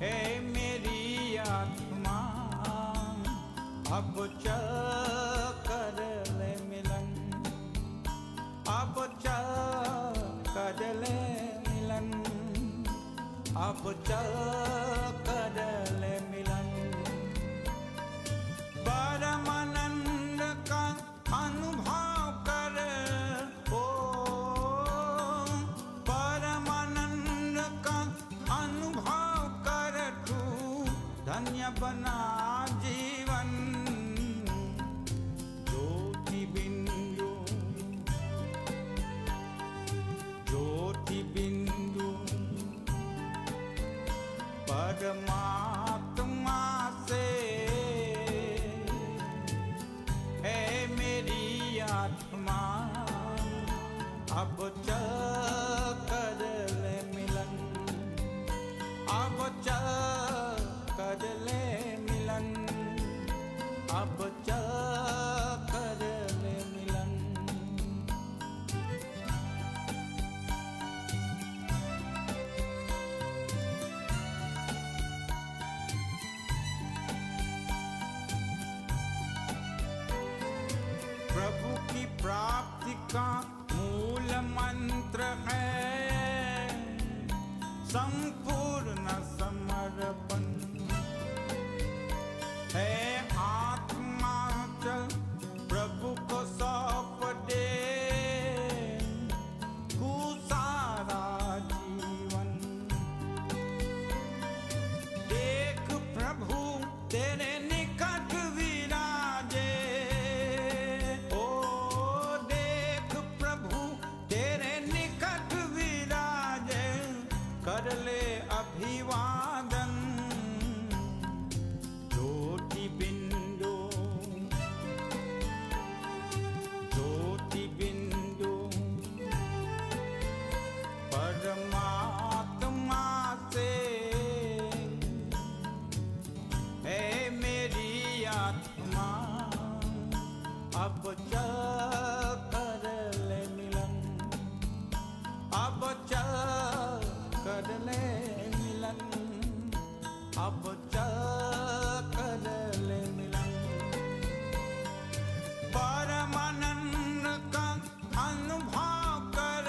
हे मेरी आत्मा अब चल कर ले मिलन, अब चल कर ले मिलन, अब चल कर ले मिलन। परमानंद का अनुभव कर, ओ परमानंद का अनुभव कर, तू धन्य बना जीवन। ज्योति बिंदु, ज्योति बिंदु परमात्मा से, है मेरी आत्मा अब चल कर ले मिलन, अब चल कर ले मिलन, अब चल कर ले मिलन। प्रभु की प्राप्ति का मूल मंत्र है संपूर्ण समर्पण, है आत्मा चल प्रभु को सौंप दे तू सारा जीवन। देख प्रभु तेरे निकट विराजे, ओ देख प्रभु तेरे निकट विराजे, कर ले अभिवादन। ज्योति बिंदु, ज्योति बिंदु परमात्मा से, है मेरी आत्मा अब चल कर ले मिलन, अब चल कर ले मिलन, अब चल कर ले मिलन। परमानंद का अनुभव कर,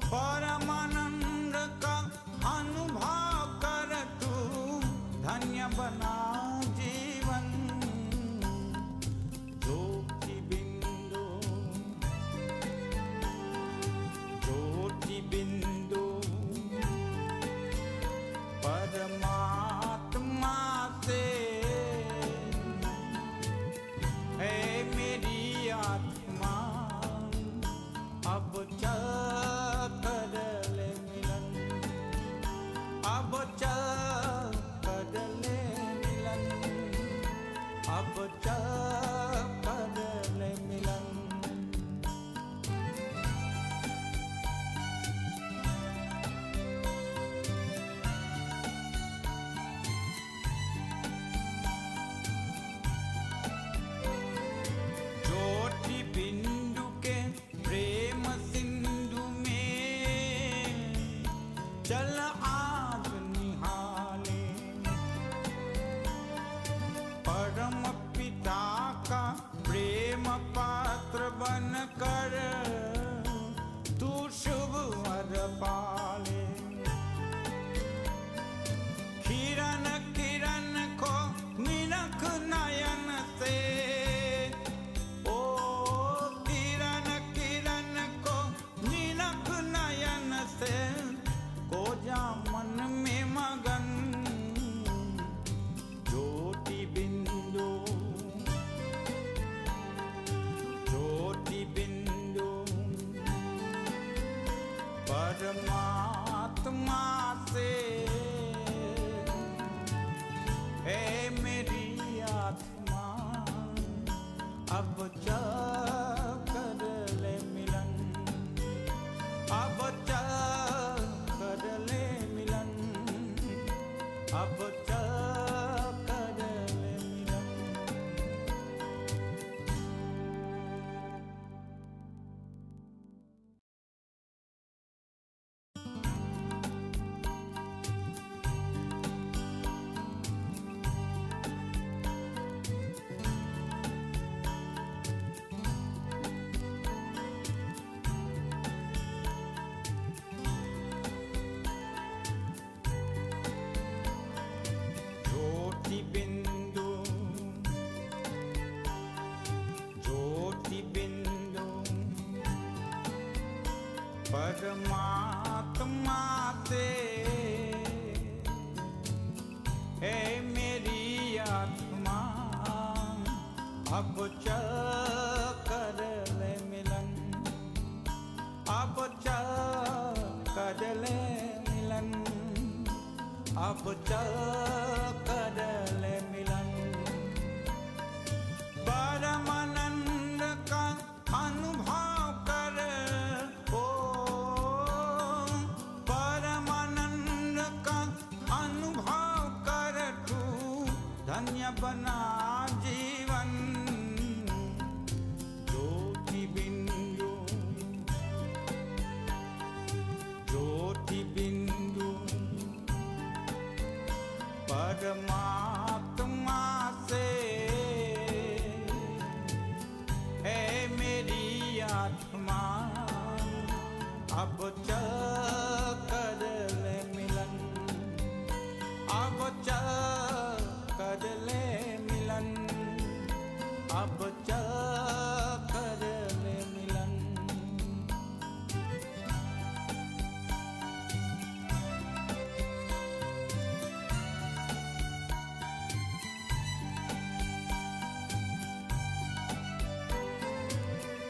परमानंद का अनुभव कर, तू धन्य बना जीवन। ज्योति बिंदु, ज्योति बिंदु परमात्मा से, है मेरी आत्मा अब चल कर ले मिलन, अब चल कर ले मिलन, अब चल कर ले मिलन। ज्योति बिंदु के प्रेम सिंधु में चल आज निहाले, परम पिता का प्रेम पात्र बन कर तू शुभ वर पाले। किरण किरण को निरख नयन से, ओ किरण किरण को निरख नयन से, को जा मिलन अब चल कर ले मिलन परमानंद का अनुभव कर ओ परमानंद का अनुभव कर तू धन्य बना जीवन ज्योति बिंदु परमात्मा से है मेरी आत्मा अब चल कर ले मिलन अब चल कर ले मिलन अब चल कर ले मिलन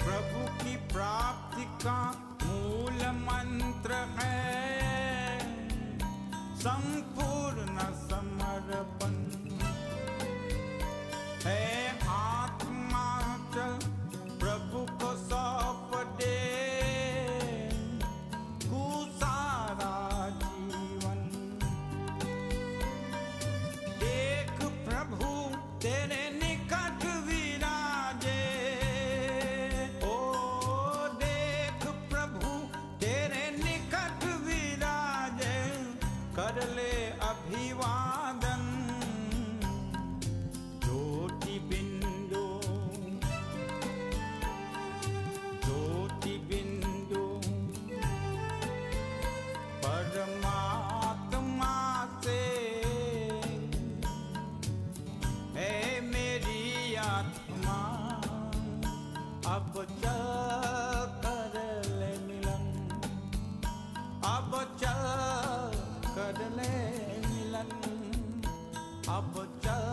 प्रभु की प्राप्ति का मूल मंत्र है संपूर्ण समर्पण है आत्मा चल प्रभु को सौंप दे तू सारा जीवन देख प्रभु तेरे निकट विराजे ओ देख प्रभु तेरे निकट विराजे कर ले अभिवादन ज्योति बिंदु परमात्मा से है मेरी आत्मा अब चल कर ले मिलन अब चल कर ले मिलन अब चल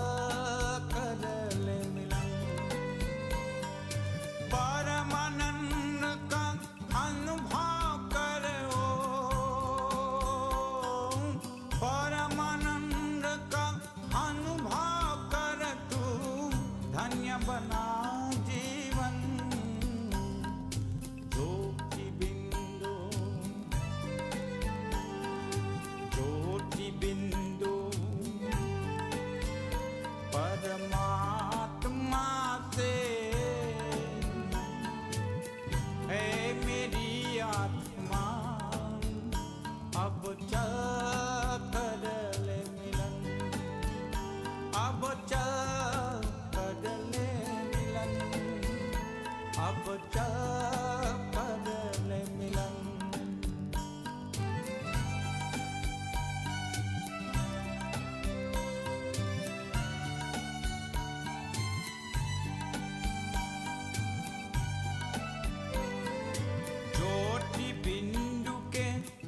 कर ले मिलन परमानंद का अनुभव करो परमानंद का अनुभव कर तू धन्य बना जीवन ज्योति बिंदु परमात्मा से है मेरी आत्मा अब चल कर ले मिलन अब चल कर ले मिलन अब चल कर ले मिलन ज्योति बिंदु के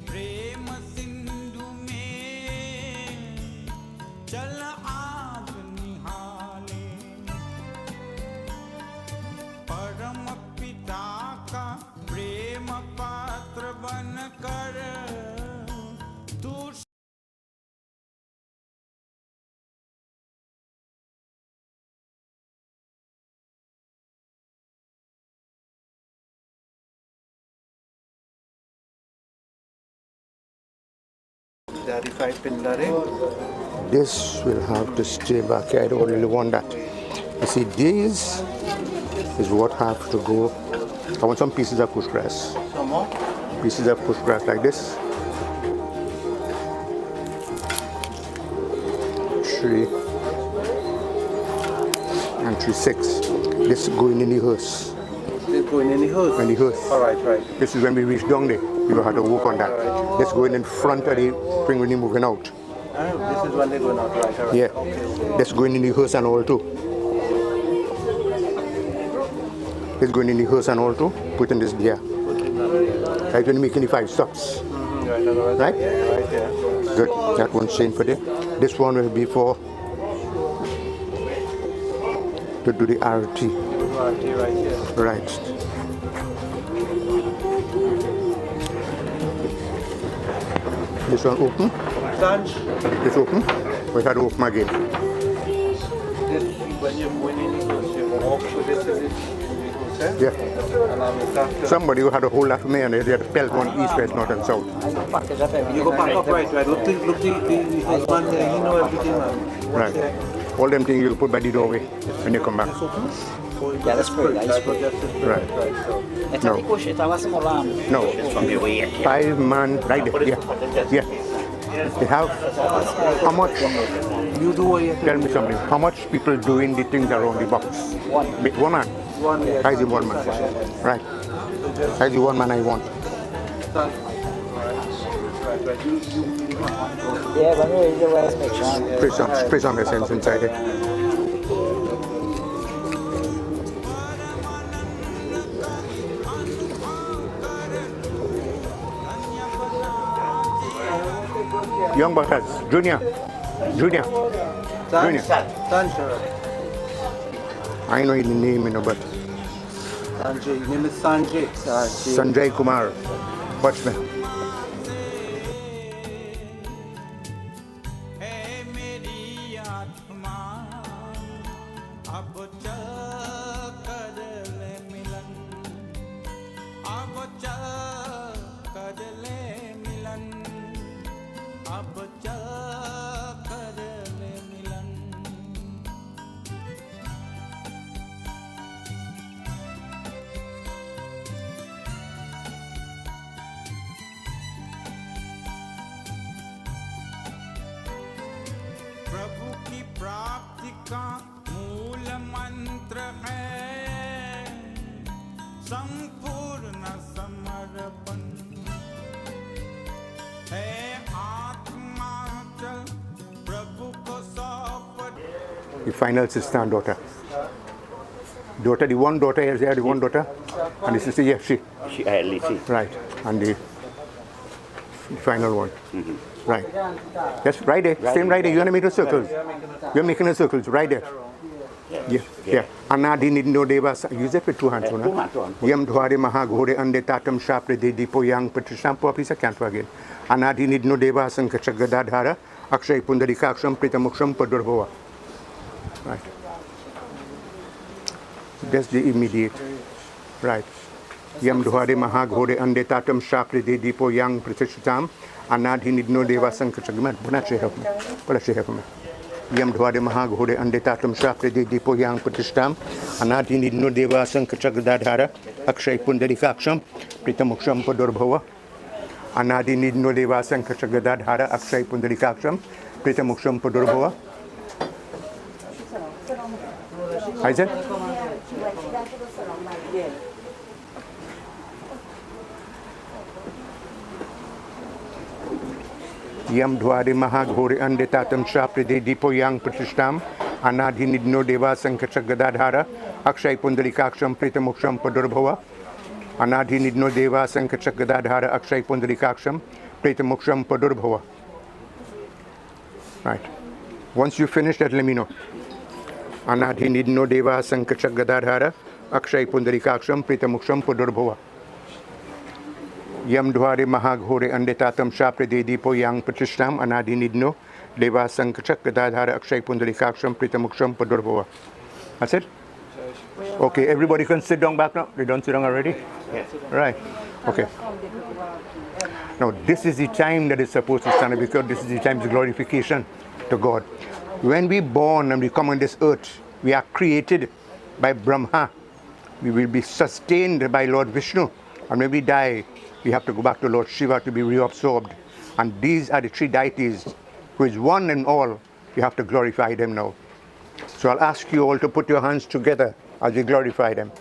प्रेम सिंधु में चल आज निहाले परम पिता का प्रेम पात्र बन कर तू This will have to stay back here. I don't really want that. You see, these is what have to go. I want some pieces of pushgrass. Some what? Pieces of pushgrass like this. 3 and 3, 6. This is going in the hearse. This going in the hearse? In the hearse. Alright, right. This is when we reach down there. We will have to work on that. This going in front of the thing when you're moving out. This is when they're going out, right? Alright. Yeah. Okay. That's going in the hearse and all too. It's going in the hearse and all too. Put in this there. Right when you're making the 5 stops. Right? Yeah, right there. Good. That one's same for there. This one will be for to do the RT. RT right here. Right. This one open. Lunch. It's open. We had to open again. This, when you're going in the house, you walk through this to this house, eh? Yeah. And I'm after. Somebody who had a whole lot of men, they had to pelt on east, west, north, and south. You go back up right. Look, the husband there, he know everything, man. Right. All them things you'll put by the doorway when you come back. Yeah, that's great. That's great. Right. Esta No. ricochet estava simulando. No. 5-man, right there. Yeah. Yeah. They have, how much, You do what you tell me something, how much people doing the things around the box? One man. want. I the one man. Right. I the one man I want. Yeah, but no, you always make sure. Spray some essence inside it. Young butters, Junior. Sanjay. I know his name, but Sanjay. His name is Sanjay. Sanjay Kumar. Watch me. है मेरी आत्मा अब चल कर ले मिलन अब चल कर ले मिलन अब चल कर ले मिलन प्रभु की प्राप्ति का मूल मंत्र है संपूर्ण समर्पण है आत्मा चल प्रभु को सौंप The final sister and daughter. Daughter, the one daughter is there, the one daughter. And the sister, yeah, she. Lizzie. Right. And the final one. Right. Yes, right there. Same right there. You want to make the circles. You're making the circles right there. Yeah. Anadi nidno deva. Use it with two hands. Two hands on. Yam dhware mahagore ande tatam shapre de dipo yang patrisham popisa canto again. Anadi nidno deva sankachagadadhara akshay pundarikaksham pritamuksham padurhova. Right. That's the immediate. Right. Yam dhware mahagore ande tatam shapre de dipo yang pratishitam anadi nidno deva sankachagadad. Put a help me. Yam dhware mahagore ande tatam shapre de dipo yang pratishitam anadi nidno deva sankachagadadhara akshay pundarikaksham pritamuksham padurhova. Anadi nidno deva sankachagadadhara akshay pundarikaksham pritamuksham padurhova. Isaac? Yam dhware mahagore ande tatam shapre de dipo yang pratishitam anadi nidno deva sankachagadadhara akshay pundarikaksham pritamuksham padurhava. Anadi nidno deva sankachagadadhara akshay pundarikaksham pritamuksham padurhava. Right. Once you finish that, let me know. Anadi nidno deva sankachagadadhara akshay pundarikaksham pritamuksham padurhava. Yam dhware mahagore ande tatam shapre de dipo yang pratishitam anadi nidno deva sankachagadadhara akshay pundarikaksham pritamuksham padurhava. That's it? Okay, everybody can sit down back now. They don't sit down already? Yes. Right. Okay. Now, this is the time that is supposed to stand up because this is the time of glorification to God. When we born and we come on this earth, we are created by Brahma. We will be sustained by Lord Vishnu. And when we die, we have to go back to Lord Shiva to be reabsorbed. And these are the three deities who is one and all. You have to glorify them now. So I'll ask you all to put your hands together as we glorify them.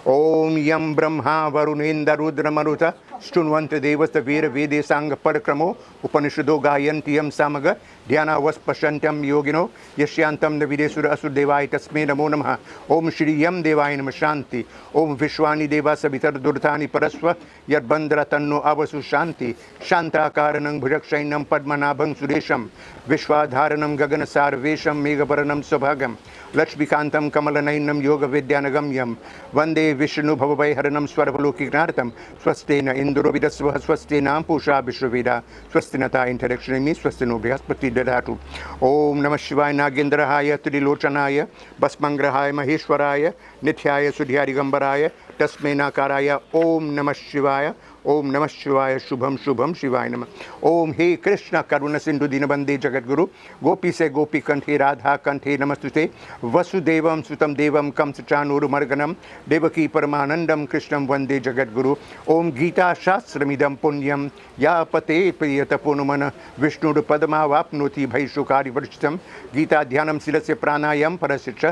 Om Yam Brahma Varunendra Rudra Maruta Stunvanta Devasta Vera Vede Sangha Parakramo Upanishado Gayanti Yam Samaga Dhyana Vaspashantam Yogino Yashyantam Navidesura Asur Devai Tasme Namo Namaha Om Shri Yam Devai Namashanti Om Vishwani Deva Savitar Durtani Paraswa Yadbandra Tanno Avasu Shanti Shanta Karanam Bhujakshainam Padmanabhang Suresham Vishwadharanam Gaganasar Vesham Megaparanam Subhagam Lakshmikantam Kamalanainam Yoga Vidyanagamyam Vande Vishnu Bhavavai Haranam Swarvaloki Gnartam Swastena इंद्रो विदस्व स्वस्ति नाम पूषा विश्ववेदा स्वस्तिनता इंटरेक्शनमी स्वस्तिनो बृहस्पति ददातु ओम नमः शिवाय नागेंद्रहाय त्रिलोचनाय भस्मंग्रहाय महेश्वराय नित्याय सुधियारिगंबराय तस्मै नाकाराय ओम नमः शिवाय शुभम शुभम शिवाय नमः ओम हे कृष्ण करुण सिंधु दीनबंधे जगद्गुरु गोपी से गोपी कंठे राधा कंठे नमस्तुते वसुदेवम सुतम देवम कंसचानूरमर्गनम देवकी परमानंदम कृष्णम वंदे जगद्गुरु ओम गीता शास्त्रमिदं पुण्यम या पते प्रियतपोनुमन विष्णुर्पदमावाप्नोति भैषुकारिवर्षितं गीता ध्यानं शिरस्य प्राणायाम परशिच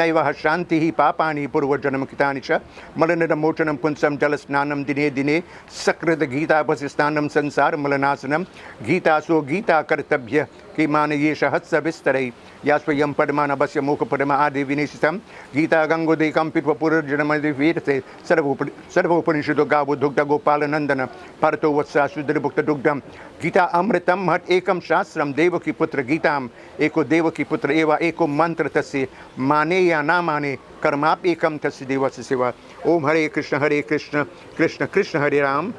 नैव शांति पापानि पूर्वजन्मकृतानि च मलनमोचनं पुंसं जलस्नानं दिने दिने सकृत गीता स्नानं संसार मलनाशनम गीतासो गीता कर्तव्य कि मानयेश हत्स विस्तरै या स्वयं पद्मानभस्य मुख पद्मा आदि विनिशितं गीता गंगोदयकं पित्वपुरजनमदिवीरते सर्वोपनिषदो गावो दुग्ध गोपाल नंदन परतो वत्सा शुद्रभुक्त दुग्धम गीता अमृतम महत् एकम शास्त्रम देवकी पुत्र गीताम एको देवकी पुत्र एव एको मंत्र तस्य माने या ना माने कर्माप एकम तस्य देवस्य सेवा ओम हरे कृष्ण कृष्ण कृष्ण हरे राम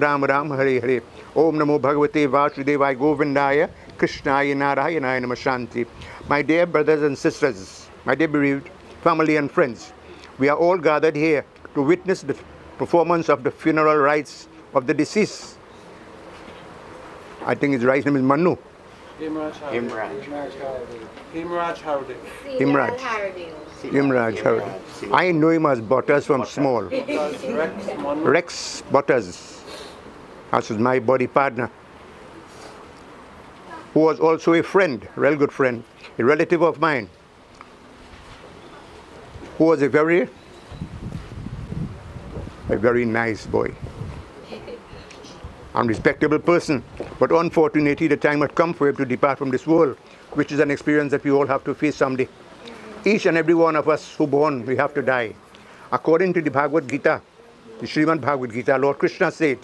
राम राम हरे हरे ओम नमो भगवते वासुदेवाय गोविंदाय कृष्णाय नारायणाय नमः शांति My dear brothers and sisters, my dear bereaved family and friends, we are all gathered here to witness the performance of the funeral rites of the deceased. I think his right name is Manu. Haemraj Hardeo. I know him as Butters from small. Rex Butters. That was my body partner, who was also a friend, a real good friend, a relative of mine, who was a very nice boy and respectable person. But unfortunately, the time had come for him to depart from this world, which is an experience that we all have to face someday. Each and every one of us who born, we have to die. According to the Bhagavad Gita, the Srimad Bhagavad Gita, Lord Krishna said,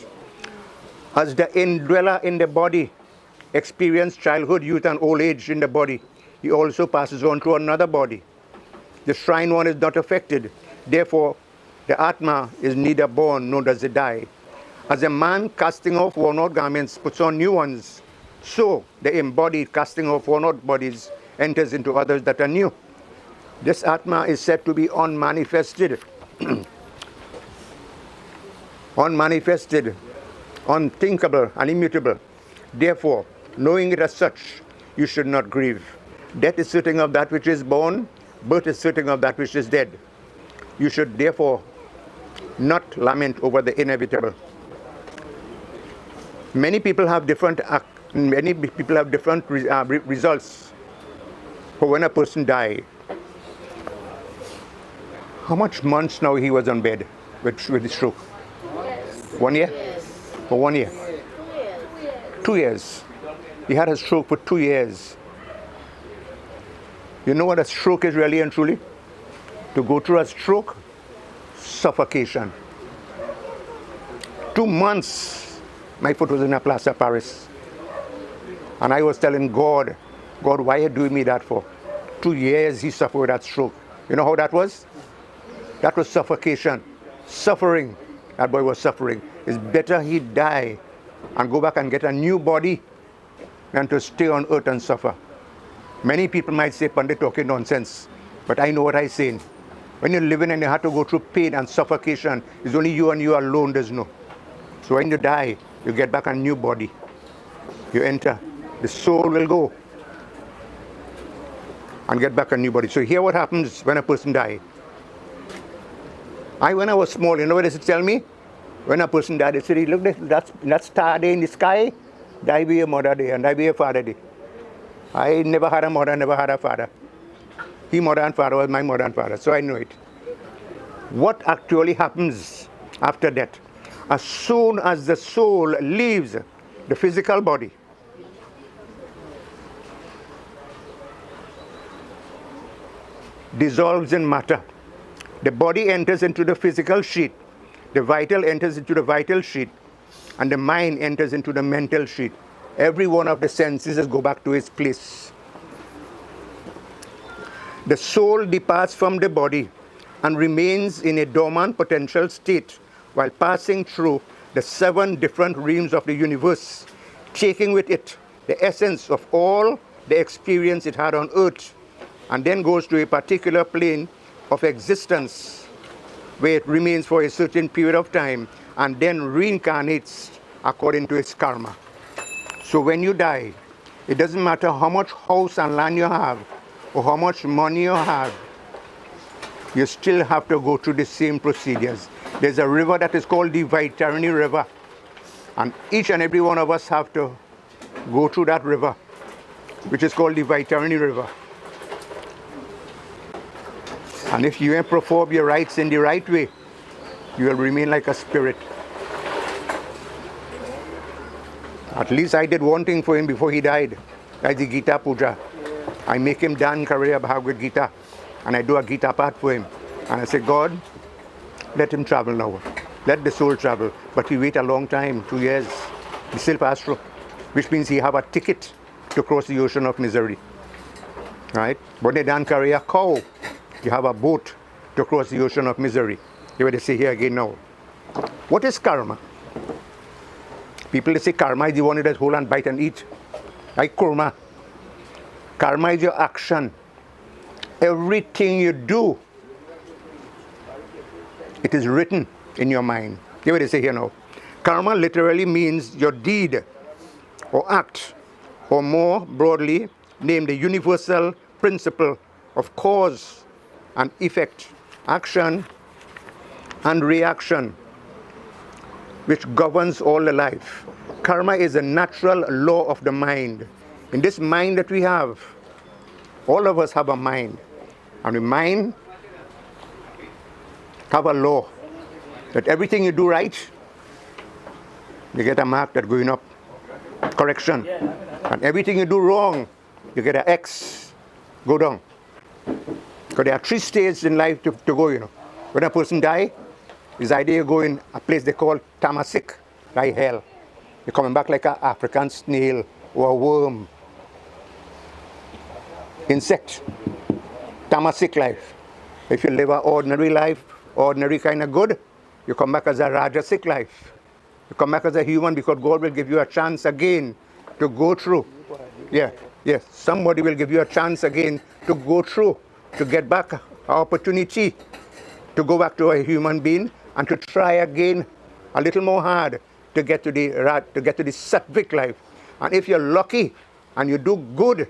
as the indweller in the body experience childhood, youth and old age in the body, he also passes on to another body. The shrine one is not affected. Therefore, the Atma is neither born nor does it die. As a man casting off worn-out garments puts on new ones, so the embodied casting off worn-out bodies enters into others that are new. This Atma is said to be unmanifested, unthinkable and immutable. Therefore, knowing it as such, you should not grieve. Death is certain of that which is born, birth is certain of that which is dead. You should therefore not lament over the inevitable. Many people have different results for when a person dies. How much months now he was on bed with the stroke? 1 year? For 1 year? 2 years. He had a stroke for 2 years. You know what a stroke is really and truly? To go through a stroke, suffocation. 2 months, my foot was in a plaster Paris. And I was telling God, why are you doing me that for? 2 years he suffered that stroke. You know how that was? That was suffocation. Suffering. That boy was suffering. It's better he die and go back and get a new body than to stay on earth and suffer. Many people might say, Pandit, talking nonsense. But I know what I'm saying. When you're living and you have to go through pain and suffocation, it's only you and you alone there's no. So when you die, you get back a new body. You enter. The soul will go and get back a new body. So here what happens when a person dies. When I was small, you know what they used to tell me? When a person died, they said, look, that star day in the sky, die be a mother day and die be a father day. I never had a mother, never had a father. He mother and father was my mother and father, so I know it. What actually happens after death? As soon as the soul leaves the physical body, dissolves in matter, the body enters into the physical sheet, the vital enters into the vital sheet, and the mind enters into the mental sheet. Every one of the senses go back to its place. The soul departs from the body and remains in a dormant potential state while passing through the 7 different realms of the universe, taking with it the essence of all the experience it had on earth, and then goes to a particular plane of existence where it remains for a certain period of time and then reincarnates according to its karma. So when you die, it doesn't matter how much house and land you have or how much money you have, you still have to go through the same procedures. There's a river that is called the Vaitharani River, and each and every one of us have to go through that river, which is called the Vaitharani River. And if you ain't perform your rites in the right way, you will remain like a spirit. At least I did one thing for him before he died. That's the Gita Puja. I make him Dan Karya Bhagavad Gita, and I do a Gita part for him. And I say, God, let him travel now. Let the soul travel. But he wait a long time, 2 years. He still passed through, which means he have a ticket to cross the ocean of misery. Right? But they don't carry a cow. You have a boat to cross the ocean of misery. You will say here again now. What is karma? People say karma is the one that hold and bite and eat. Like kurma. Karma is your action. Everything you do, it is written in your mind. You will say here now. Karma literally means your deed or act, or more broadly, named the universal principle of cause and effect, action and reaction, which governs all the life. Karma is a natural law of the mind. In this mind that we have, all of us have a mind. And the mind have a law that everything you do right, you get a mark that's going up, correction. And everything you do wrong, you get an X, go down. Because there are 3 stages in life to go, you know. When a person die, it's either you go in a place they call tamasik, like hell. You're coming back like an African snail or a worm. Insect. Tamasik life. If you live an ordinary life, ordinary kind of good, you come back as a Rajasic life. You come back as a human because God will give you a chance again to go through. Yeah, yes. Somebody will give you a chance again to go through, to get back an opportunity to go back to a human being and to try again a little more hard to get to the sattvic life. And if you're lucky and you do good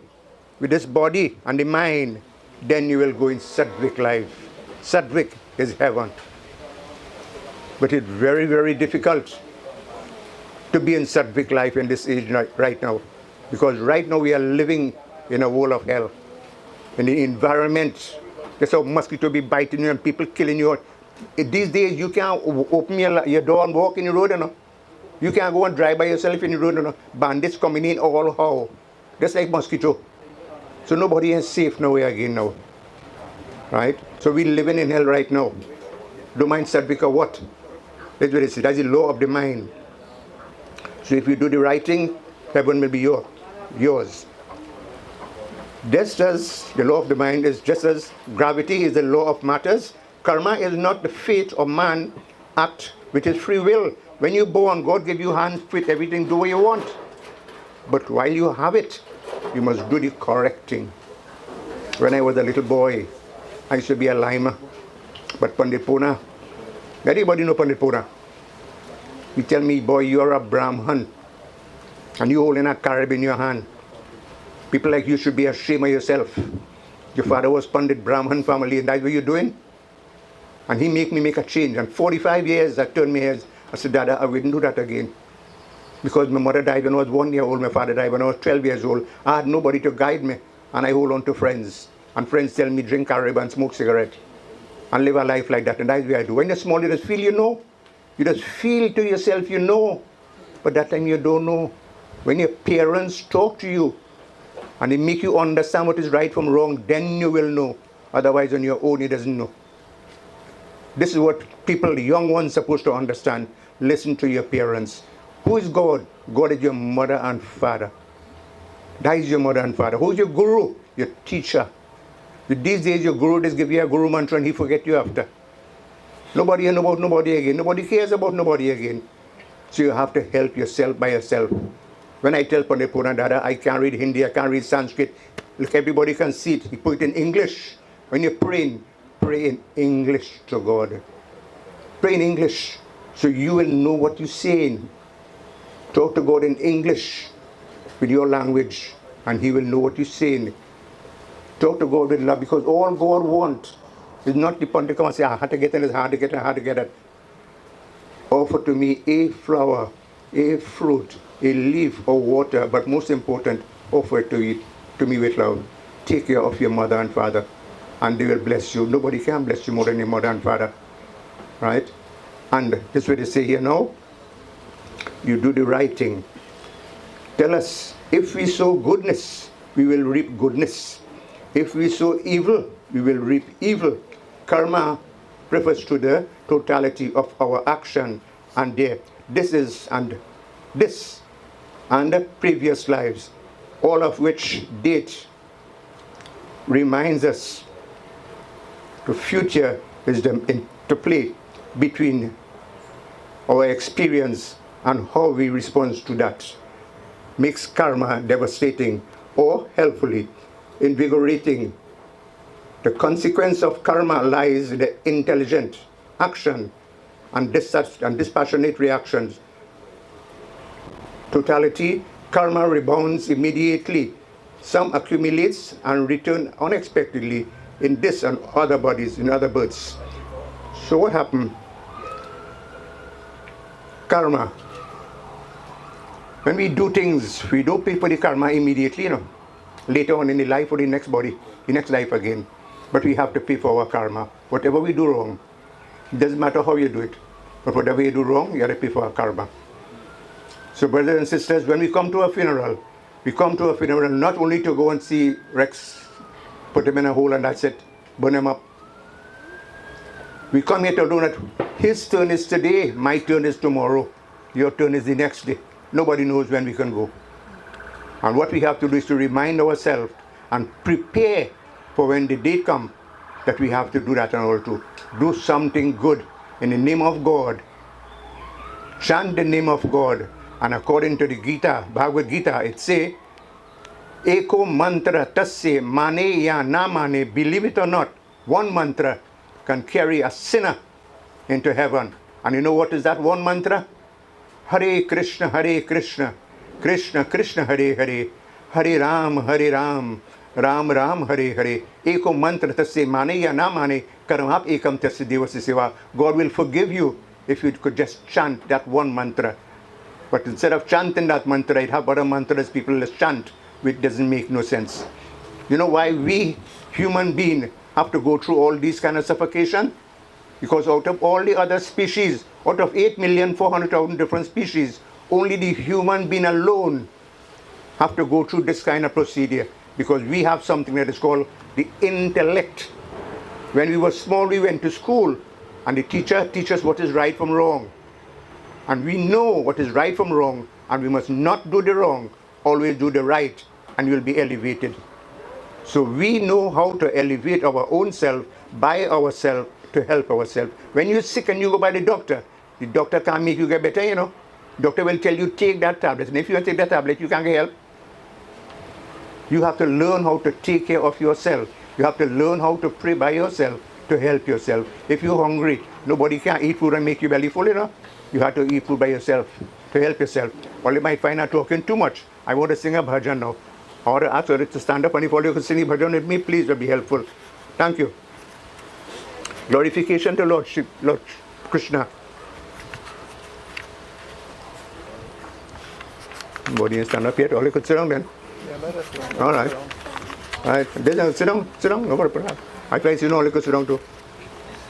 with this body and the mind, then you will go in sattvic life. Sattvic is heaven. But it's very, very difficult to be in sattvic life in this age right now. Because right now we are living in a world of hell. In the environment, there's a mosquito be biting you and people killing you. These days you can't open your door and walk in the road, you know. You can't go and drive by yourself in the road, you know. Bandits coming in all how. Just like mosquito. So nobody is safe nowhere again now. Right? So we're living in hell right now. Don't mind sattvic or what? That's what it is. That's the law of the mind. So if you do the right thing, heaven will be yours. Just as the law of the mind is just as gravity is the law of matters, karma is not the fate of man act, which is free will. When you're born, God gives you hands, feet, everything, do what you want. But while you have it, you must do the correct thing. When I was a little boy, I used to be a limer. But Pandit Pona, everybody know Pandit Pona. He tell me, boy, you're a Brahman, and you holding a carab in your hand. People like you should be ashamed of yourself. Your father was Pandit Brahman family, and that's what you're doing? And he make me make a change. And 45 years, I turned my head. I said, Dada, I wouldn't do that again. Because my mother died when I was 1 year old, my father died when I was 12 years old. I had nobody to guide me, and I hold on to friends. And friends tell me, drink carab and smoke cigarette. And live a life like that, and that's what I do. When you're small, you just feel you know. You just feel to yourself you know. But that time you don't know. When your parents talk to you, and they make you understand what is right from wrong, then you will know. Otherwise, on your own, you doesn't know. This is what people, the young ones, supposed to understand. Listen to your parents. Who is God? God is your mother and father. That is your mother and father. Who is your guru? Your teacher. With these days, your guru just give you a guru mantra and he forget you after. Nobody knows about nobody again. Nobody cares about nobody again. So you have to help yourself by yourself. When I tell Pandit Purnadada, I can't read Hindi, I can't read Sanskrit. Look, everybody can see it. He put it in English. When you're praying, pray in English to God. Pray in English so you will know what you're saying. Talk to God in English with your language and He will know what you're saying. Talk to God with love, because all God wants is not the point to come and say, I had to get it, it's hard to get it, I had to get it. Offer to me a flower, a fruit, a leaf or water, but most important, offer it to me with love. Take care of your mother and father and they will bless you. Nobody can bless you more than your mother and father. Right? And this is what they say here now. You do the right thing. Tell us, if we sow goodness, we will reap goodness. If we sow evil, we will reap evil. Karma refers to the totality of our action and this and the previous lives, all of which date reminds us the future wisdom interplay between our experience and how we respond to that makes karma devastating or helpfully invigorating. The consequence of karma lies in the intelligent action and dispassionate reactions. Totality, karma rebounds immediately. Some accumulates and return unexpectedly in this and other bodies, in other births. So what happened? Karma. When we do things, we don't pay for the karma immediately, later on in the life or the next body, the next life again. But we have to pay for our karma. Whatever we do wrong, it doesn't matter how you do it, but whatever you do wrong, you have to pay for our karma. So brothers and sisters, when we come to a funeral not only to go and see Rex, put him in a hole and that's it, burn him up. We come here to know that his turn is today, my turn is tomorrow, your turn is the next day. Nobody knows when we can go. And what we have to do is to remind ourselves and prepare for when the day comes that we have to do that and all to do something good in the name of God. Chant the name of God. And according to the Gita, Bhagavad Gita, it says, Eko mantra tasye mane ya na mane, believe it or not, one mantra can carry a sinner into heaven. And you know what is that one mantra? Hare Krishna, Krishna Krishna, Hare Hare, Hare Ram, Ram Ram, Hare Hare. Eko mantra tasye mane ya na mane, karamap ekam tasya devasya seva. God will forgive you if you could just chant that one mantra. But instead of chanting that mantra, you have other mantras people chant, which doesn't make no sense. You know why we human beings have to go through all these kind of suffocation? Because out of all the other species, out of 8,400,000 different species, only the human being alone have to go through this kind of procedure, because we have something that is called the intellect. When we were small, we went to school and the teacher teaches us what is right from wrong. And we know what is right from wrong, and we must not do the wrong, always do the right, and you will be elevated. So we know how to elevate our own self by ourselves to help ourselves. When you're sick and you go by the doctor can't make you get better, Doctor will tell you, take that tablet, and if you don't take that tablet, you can't get help. You have to learn how to take care of yourself. You have to learn how to pray by yourself to help yourself. If you're hungry, nobody can eat food and make you belly full, You have to eat food by yourself to help yourself. Or you might find out talking too much. I want to sing a bhajan now. Or ask her to stand up, and if all you can sing a bhajan with me, please, will be helpful. Thank you. Glorification to Lord Krishna. Nobody can stand up yet. All you could sit down then. Yeah, let us go. All right. All right. Sit down. No problem. I place all you could sit down too.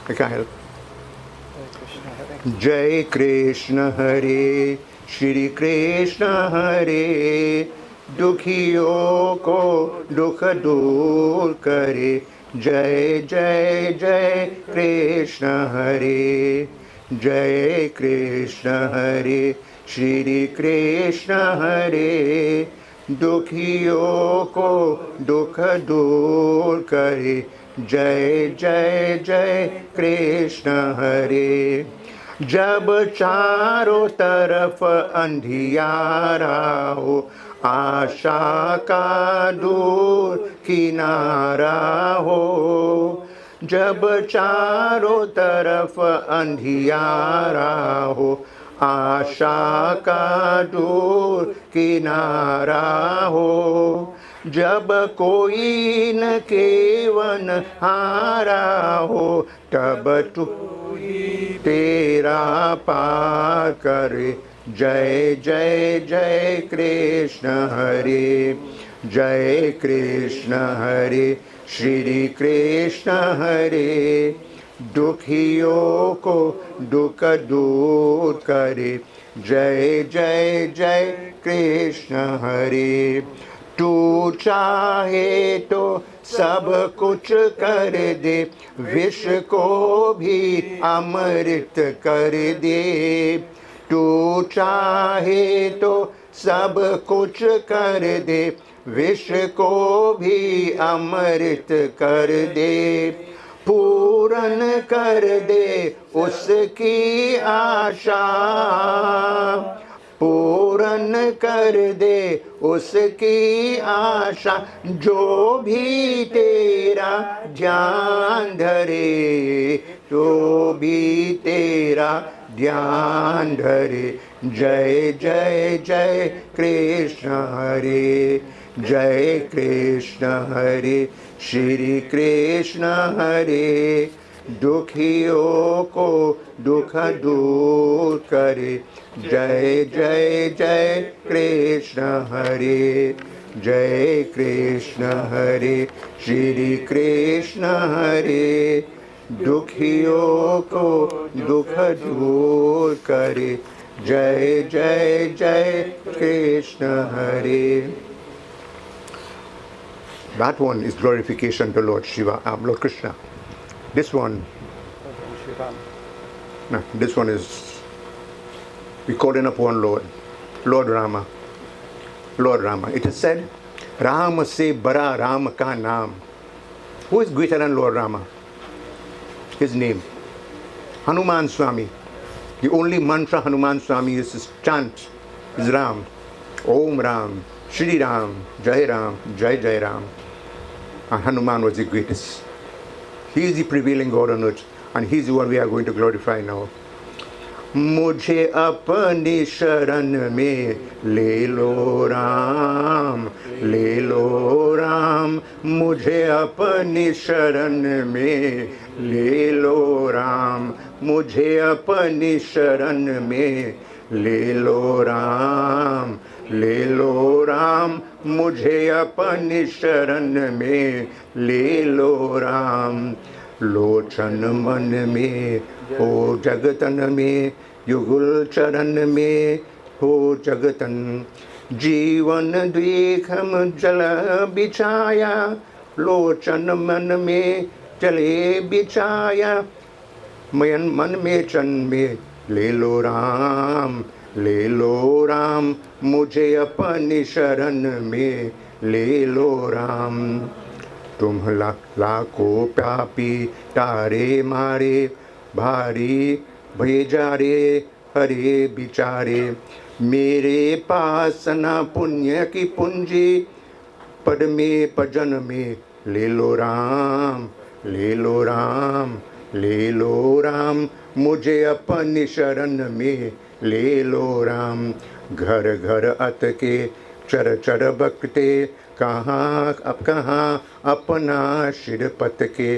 I can't help. Jai Krishna Hare, Shri Krishna Hare, Dukhiyo ko dukha dur kare. Jai Jai Jai Krishna Hare, Jai Krishna Hare, Shri Krishna Hare, Dukhiyo ko dukha dur kare. Jai Jai Jai Krishna Hare. जब चारों तरफ अंधियारा हो, आशा का दूर किनारा हो। जब चारों तरफ अंधियारा हो, आशा का दूर किनारा हो। जब कोई न केवन हारा हो, तब तू तेरा पार करे। जय जय जय कृष्ण हरे, जय कृष्ण हरे, श्री कृष्ण हरे। दुखियों को दुख दूर करे। जय जय जय कृष्ण हरे। तू चाहे तो सब कुछ कर दे, विष को भी अमृत कर दे। तू चाहे तो सब कुछ कर दे, विष को भी अमृत कर दे। पूर्ण कर दे उसकी आशा, पूर्ण कर दे उसकी आशा। जो भी तेरा ध्यान धरे, तो भी तेरा ध्यान धरे। जय जय जय कृष्ण हरे, जय कृष्ण हरे, श्री कृष्ण हरे। दुखियों को दुख दूर करे। जय जय जय कृष्ण हरे, जय कृष्ण हरे, श्री कृष्ण हरे। दुखियों को दुख दूर करे। जय जय जय कृष्ण हरे. That one is glorification to Lord Shiva, Lord Krishna. This one, no, this one is we calling upon Lord Rama. Lord Rama. It is said, Ram se bara Ram ka naam. Who is greater than Lord Rama? His name. Hanuman Swami. The only mantra Hanuman Swami used to chant is Ram. Om Ram, Shri Ram, Jai Ram. And Hanuman was the greatest. He is the prevailing God on earth, and he is the one we are going to glorify now. मुझे अपनी शरण में ले लो राम, ले लो राम. मुझे अपनी शरण में ले लो राम. मुझे अपनी शरण में ले लो राम, ले लो राम. मुझे अपनी शरण में ले लो राम. लोचन मन में हो जगतन में, युगल चरण में हो जगतन. जीवन द्वीखम जल बिछाया, लोचन मन में चले बिछाया. मन में चन में ले लो राम, ले लो राम. मुझे अपनी शरण में ले लो राम. तुम लाखों पापी तारे मारे, भारी भेजा रे हरे बिचारे. मेरे पास न पुण्य की पूंजी, पद में भजन में ले लो राम, ले लो राम, ले लो राम. मुझे अपनी शरण में ले लो राम. घर घर अटके चर चर बकते, कहाँ अब कहाँ अपना सिर पटके.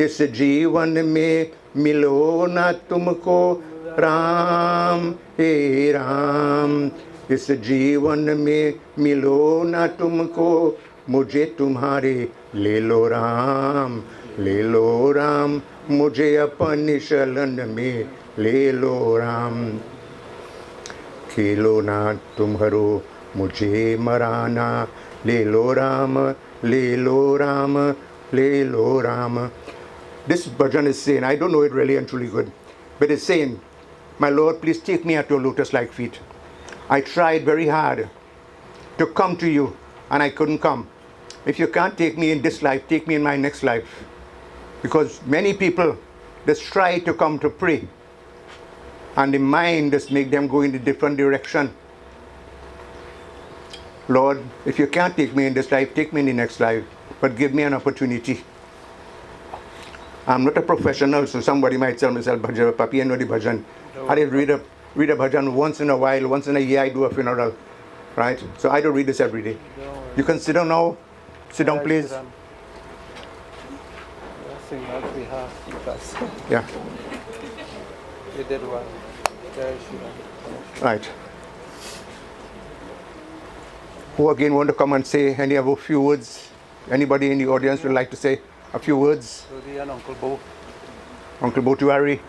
इस जीवन में मिलो ना तुमको राम, हे राम. इस जीवन में मिलो ना तुमको, मुझे तुम्हारे ले लो राम, ले लो राम. मुझे अपनी शरण में ले लो राम. खेलो ना तुम्हारो मुझे मराना, ले लो राम, ले लो राम, ले लो Ram. This bhajan is saying, I don't know it really and truly good, but it's saying, my Lord, please take me at your lotus-like feet. I tried very hard to come to you, and I couldn't come. If you can't take me in this life, take me in my next life. Because many people just try to come to pray, And the mind just make them go in a different direction. Lord, if you can't take me in this life, take me in the next life. But give me an opportunity. I'm not a professional, so somebody might tell me, Bhajan, Papi, I know the bhajan. I did read a bhajan once in a while, once in a year I do a funeral. Right? So I don't read this every day. You can sit down now. Sit down, please. Sing on behalf because Yeah. you did one. Right. Who again want to come and say any of a few words? Anybody in the audience would like to say a few words? Rudy and Uncle Bo. Uncle Botuari.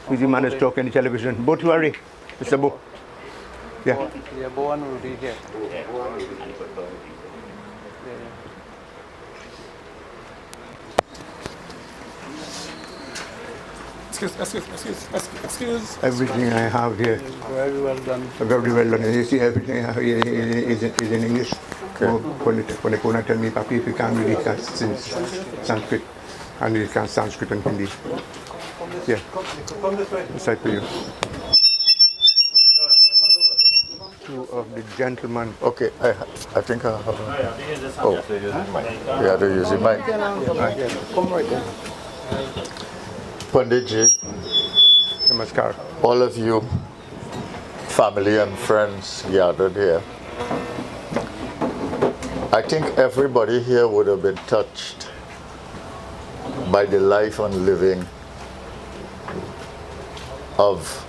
Who's the man that's talking on the television? Botuari. Mr. Bo. Yeah. Yeah, Bo and Rudy here. Excuse. Everything I have here. Very well done. Very well done. You see, everything I have here is in English. Okay. When they come and tell me, Papi, if you can't read it, Sanskrit. And you can Sanskrit and Hindi. Yeah. This side for you. Two of the gentlemen. Okay, I think I have. Oh, yeah, they're using mic. Come right there. Panditji, Namaskar. all of you, family and friends gathered here. I think everybody here would have been touched by the life and living of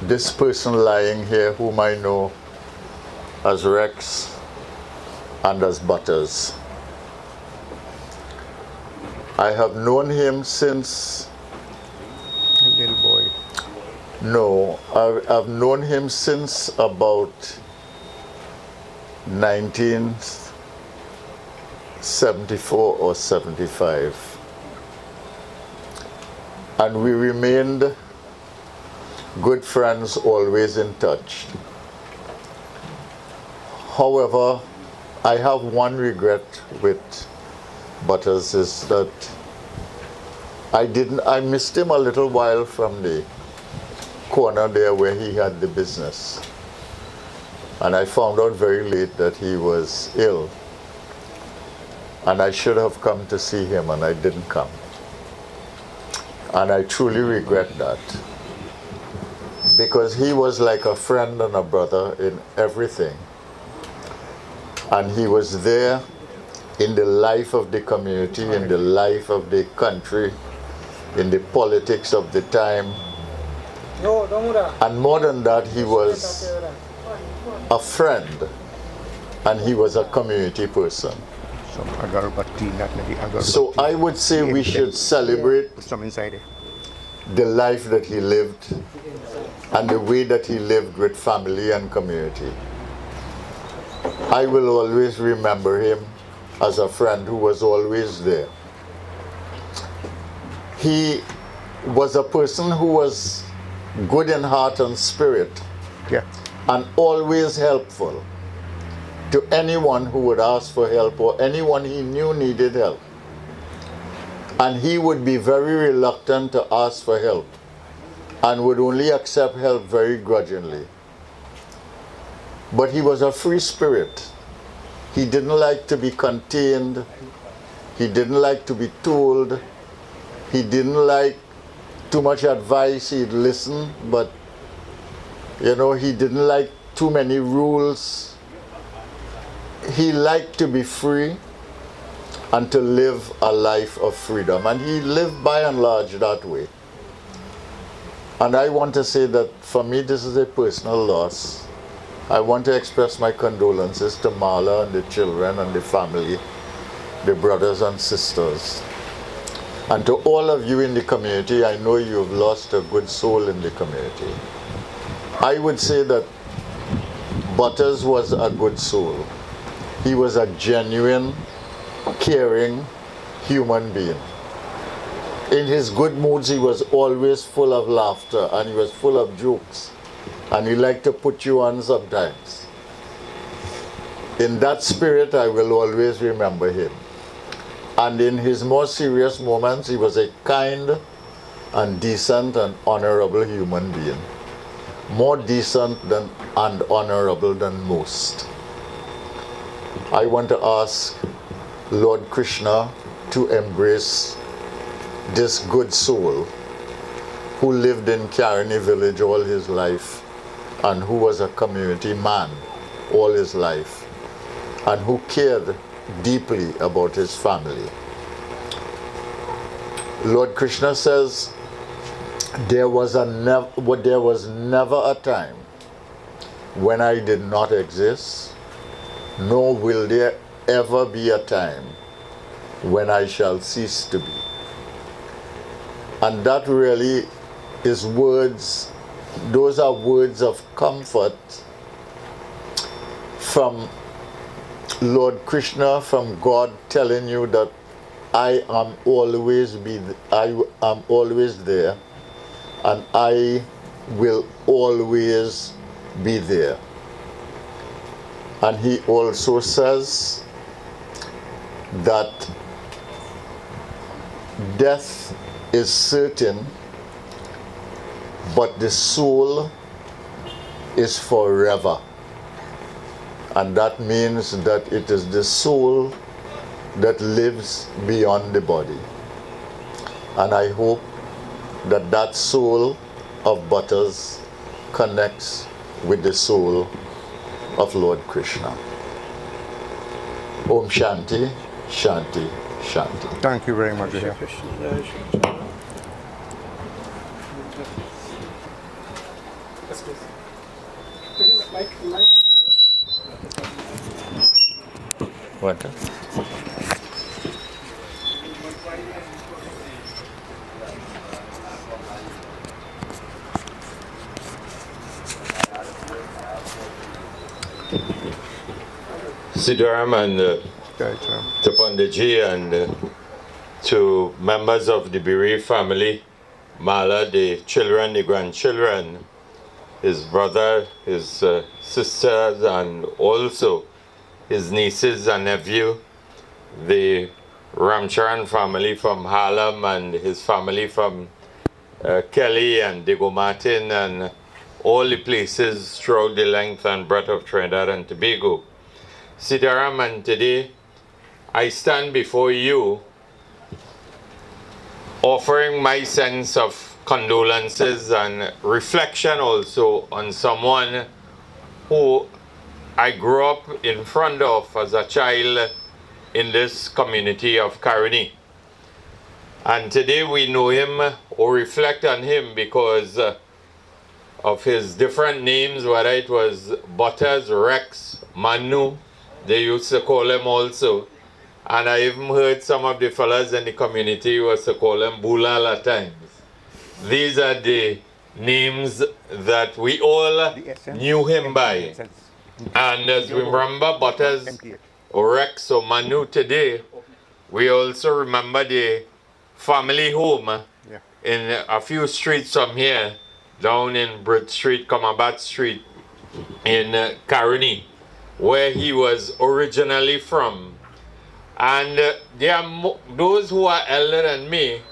this person lying here, whom I know as Rex and as Butters. I have known him since... Little boy. No, I've known him since about 1974 or 75. And we remained good friends, always in touch. However, I have one regret with Butters is that I missed him a little while from the corner there where he had the business. And I found out very late that he was ill. And I should have come to see him and I didn't come. And I truly regret that. Because he was like a friend and a brother in everything. And he was there in the life of the community, in the life of the country, in the politics of the time. And more than that, he was a friend and he was a community person. So I would say we should celebrate the life that he lived and the way that he lived with family and community. I will always remember him as a friend who was always there. He was a person who was good in heart and spirit, and always helpful to anyone who would ask for help or anyone he knew needed help. And he would be very reluctant to ask for help and would only accept help very grudgingly. But he was a free spirit. He didn't like to be contained. He didn't like to be told. He didn't like too much advice. He'd listen, but he didn't like too many rules. He liked to be free and to live a life of freedom. And he lived by and large that way. And I want to say that for me, this is a personal loss. I want to express my condolences to Marla and the children and the family, the brothers and sisters. And to all of you in the community, I know you've lost a good soul in the community. I would say that Butters was a good soul. He was a genuine, caring human being. In his good moods, he was always full of laughter and he was full of jokes. And he liked to put you on sometimes. In that spirit, I will always remember him. And in his more serious moments, he was a kind, and decent and honorable human being. More decent than and honorable than most. I want to ask Lord Krishna to embrace this good soul who lived in Karani village all his life and who was a community man all his life and who cared deeply about his family. Lord Krishna says, there was never a time when I did not exist, nor will there ever be a time when I shall cease to be. And that really is words, those are words of comfort from Lord Krishna, from God telling you that I am always there, and I will always be there. And he also says that death is certain, but the soul is forever. And that means that it is the soul that lives beyond the body. And I hope that that soul of Butters connects with the soul of Lord Krishna. Om Shanti, Shanti, Shanti. Thank you very much. What? Siddharam and to Pandaji and to members of the bereaved family, Mala, the children, the grandchildren, his brother, his sisters, and also his nieces and nephew, the Ramcharan family from Harlem and his family from Kelly and Diego Martin and all the places throughout the length and breadth of Trinidad and Tobago. Siddharam, and today I stand before you offering my sense of condolences and reflection also on someone who I grew up in front of as a child in this community of Karani. And today we know him or reflect on him because of his different names, whether it was Butters, Rex, Manu, they used to call him also. And I even heard some of the fellas in the community used to call him Bulal at times. These are the names that we all knew him by. And as we remember Butters or Rex or Manu today, we also remember the family home in a few streets from here, down in Britt Street, Comabat Street, in Karani, where he was originally from. And there are those who are elder than me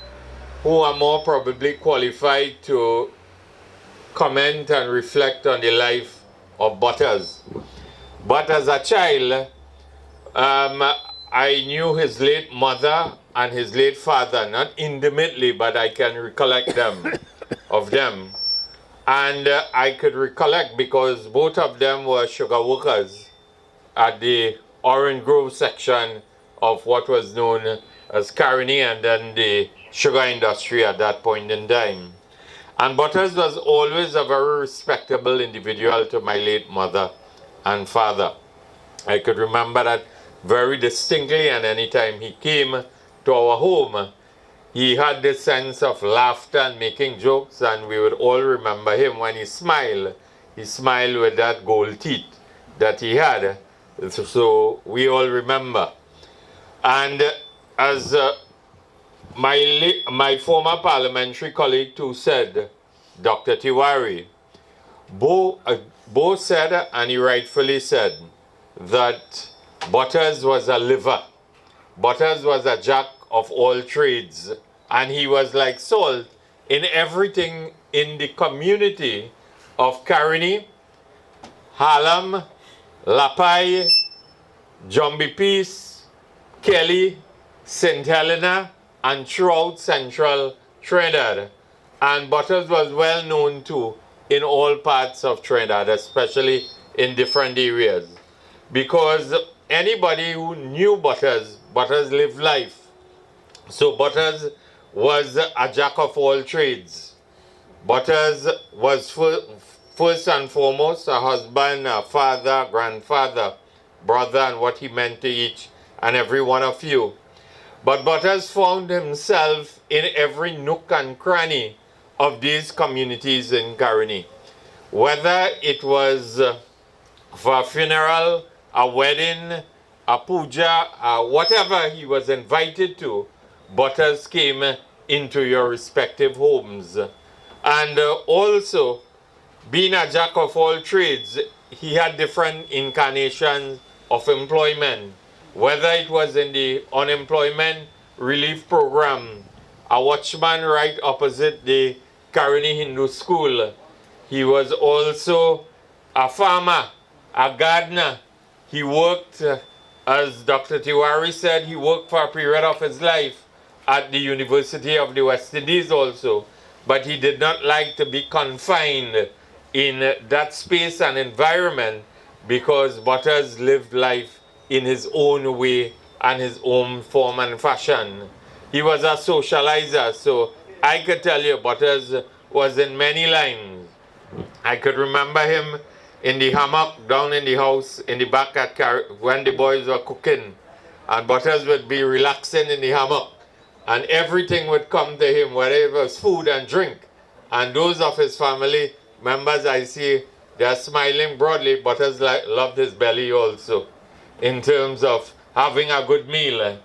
who are more probably qualified to comment and reflect on the life of Butters. But as a child, I knew his late mother and his late father, not intimately, but I can recollect them, of them. And I could recollect because both of them were sugar workers at the Orange Grove section of what was known as Karani and then the sugar industry at that point in time. And Butters was always a very respectable individual to my late mother and father. I could remember that very distinctly, and anytime he came to our home, he had this sense of laughter and making jokes, and we would all remember him when he smiled with that gold teeth that he had. So we all remember. And as my former parliamentary colleague too said, Dr. Tiwari, Bo said, and he rightfully said, that Butters was a liver. Butters was a jack of all trades, and he was like salt in everything in the community of Caroni, Hallam, Lapai, Jumbie Peace, Kelly, St. Helena, and throughout central Trinidad. And Butters was well known too in all parts of Trinidad, especially in different areas. Because anybody who knew Butters, Butters lived life. So Butters was a jack of all trades. Butters was first and foremost a husband, a father, grandfather, brother, and what he meant to each and every one of you. But Butters found himself in every nook and cranny of these communities in Caroni. Whether it was for a funeral, a wedding, a puja, whatever he was invited to, Butters came into your respective homes. And also, being a jack of all trades, he had different incarnations of employment. Whether it was in the unemployment relief program, a watchman right opposite the Caroni Hindu School. He was also a farmer, a gardener. He worked, as Dr. Tiwari said, he worked for a period of his life at the University of the West Indies also. But he did not like to be confined in that space and environment because Butters lived life in his own way and his own form and fashion. He was a socializer, so I could tell you Butters was in many lines. I could remember him in the hammock down in the house in the back at when the boys were cooking, and Butters would be relaxing in the hammock, and everything would come to him, whether it was food and drink. And those of his family members I see, they're smiling broadly. Butters loved his belly also, in terms of having a good meal.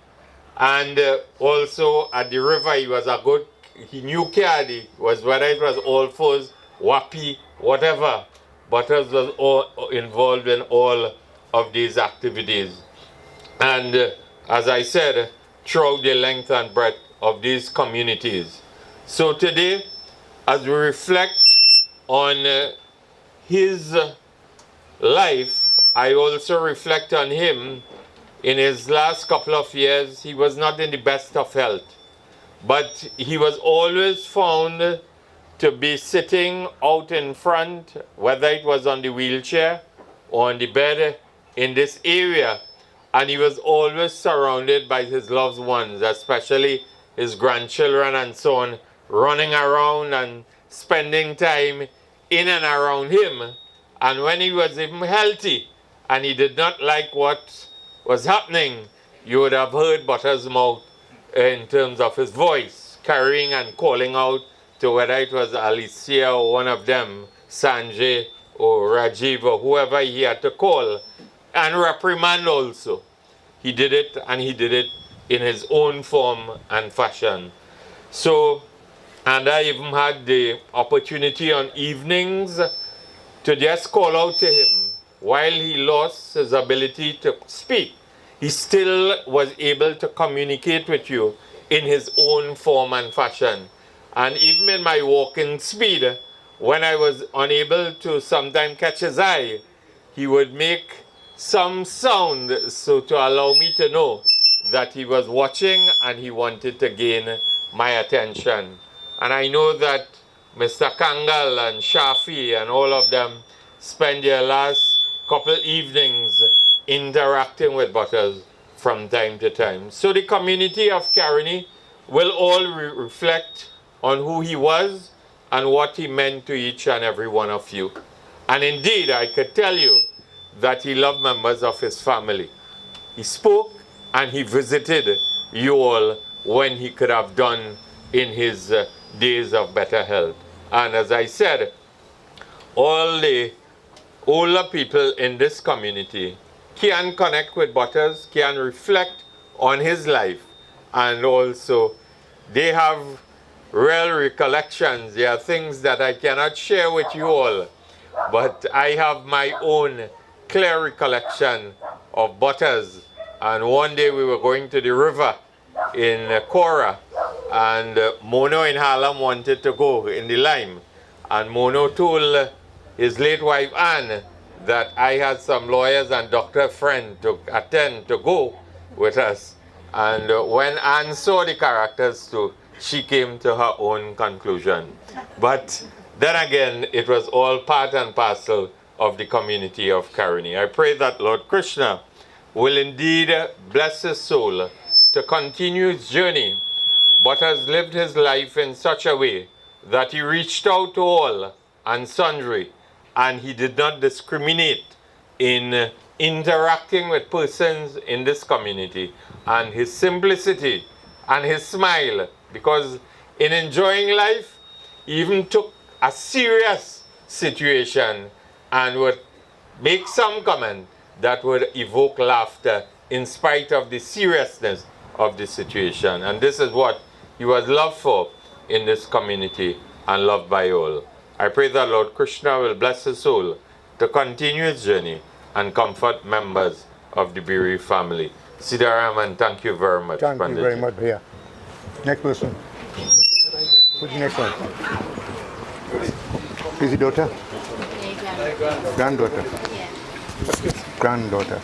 And also at the river, he knew Kiadi, whether it was All Fours, Wapi, whatever. Butters was all involved in all of these activities. And as I said, throughout the length and breadth of these communities. So today, as we reflect on his life, I also reflect on him. In his last couple of years, he was not in the best of health, but he was always found to be sitting out in front, whether it was on the wheelchair or on the bed in this area, and he was always surrounded by his loved ones, especially his grandchildren and so on, running around and spending time in and around him. And when he was even healthy and he did not like what was happening, you would have heard Butters' mouth in terms of his voice, carrying and calling out to whether it was Alicia or one of them, Sanjay or Rajiv or whoever he had to call, and reprimand also. He did it, and he did it in his own form and fashion. So, and I even had the opportunity on evenings to just call out to him. While he lost his ability to speak, he still was able to communicate with you in his own form and fashion. And even in my walking speed, when I was unable to sometimes catch his eye, he would make some sound so to allow me to know that he was watching and he wanted to gain my attention. And I know that Mr. Kangal and Shafi and all of them spend their last couple evenings interacting with Butters from time to time. So the community of Caroni will all reflect on who he was and what he meant to each and every one of you. And indeed, I could tell you that he loved members of his family. He spoke and he visited you all when he could have done in his days of better health. And as I said, all the older people in this community can connect with Butters, can reflect on his life, and also they have real recollections. There are things that I cannot share with you all, but I have my own clear recollection of Butters. And one day we were going to the river in Cora, and Mono in Harlem wanted to go in the Lime. And Mono told his late wife Anne that I had some lawyers and doctor friend to attend to go with us. And when Anne saw the characters too, she came to her own conclusion. But then again, it was all part and parcel of the community of Karani. I pray that Lord Krishna will indeed bless his soul to continue his journey, but has lived his life in such a way that he reached out to all and sundry, and he did not discriminate in interacting with persons in this community. And his simplicity and his smile, because in enjoying life, he even took a serious situation and would make some comment that would evoke laughter in spite of the seriousness of the situation. And this is what he was loved for in this community and loved by all. I pray that Lord Krishna will bless his soul to continue his journey and comfort members of the bereaved family. Siddharam, and thank you very much. Thank Pandit. you very much. Yeah. Next person. Who's the next one? Is it daughter? Granddaughter. Granddaughter.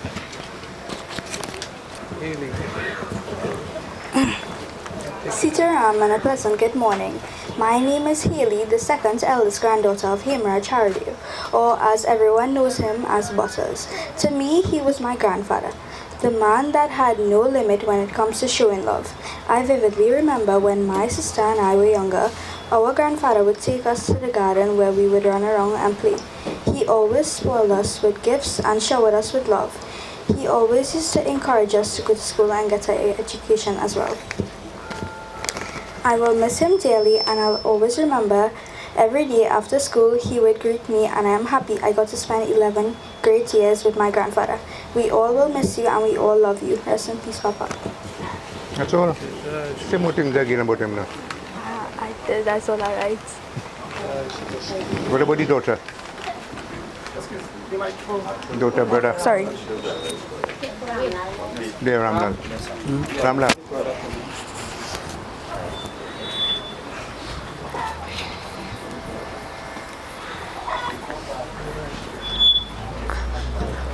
Sitaram and a pleasant good morning. My name is Haley, the second eldest granddaughter of Haemraj Hardeo, or as everyone knows him as Butters. To me, he was my grandfather, the man that had no limit when it comes to showing love. I vividly remember when my sister and I were younger, our grandfather would take us to the garden where we would run around and play. He always spoiled us with gifts and showered us with love. He always used to encourage us to go to school and get our education as well. I will miss him dearly, and I'll always remember every day after school he would greet me, and I am happy I got to spend 11 great years with my grandfather. We all will miss you and we all love you. Rest in peace, Papa. That's all. Say more things again about him now. That's all I write. What about the daughter? Daughter, brother. Sorry. There, Ramlal. Ramlal.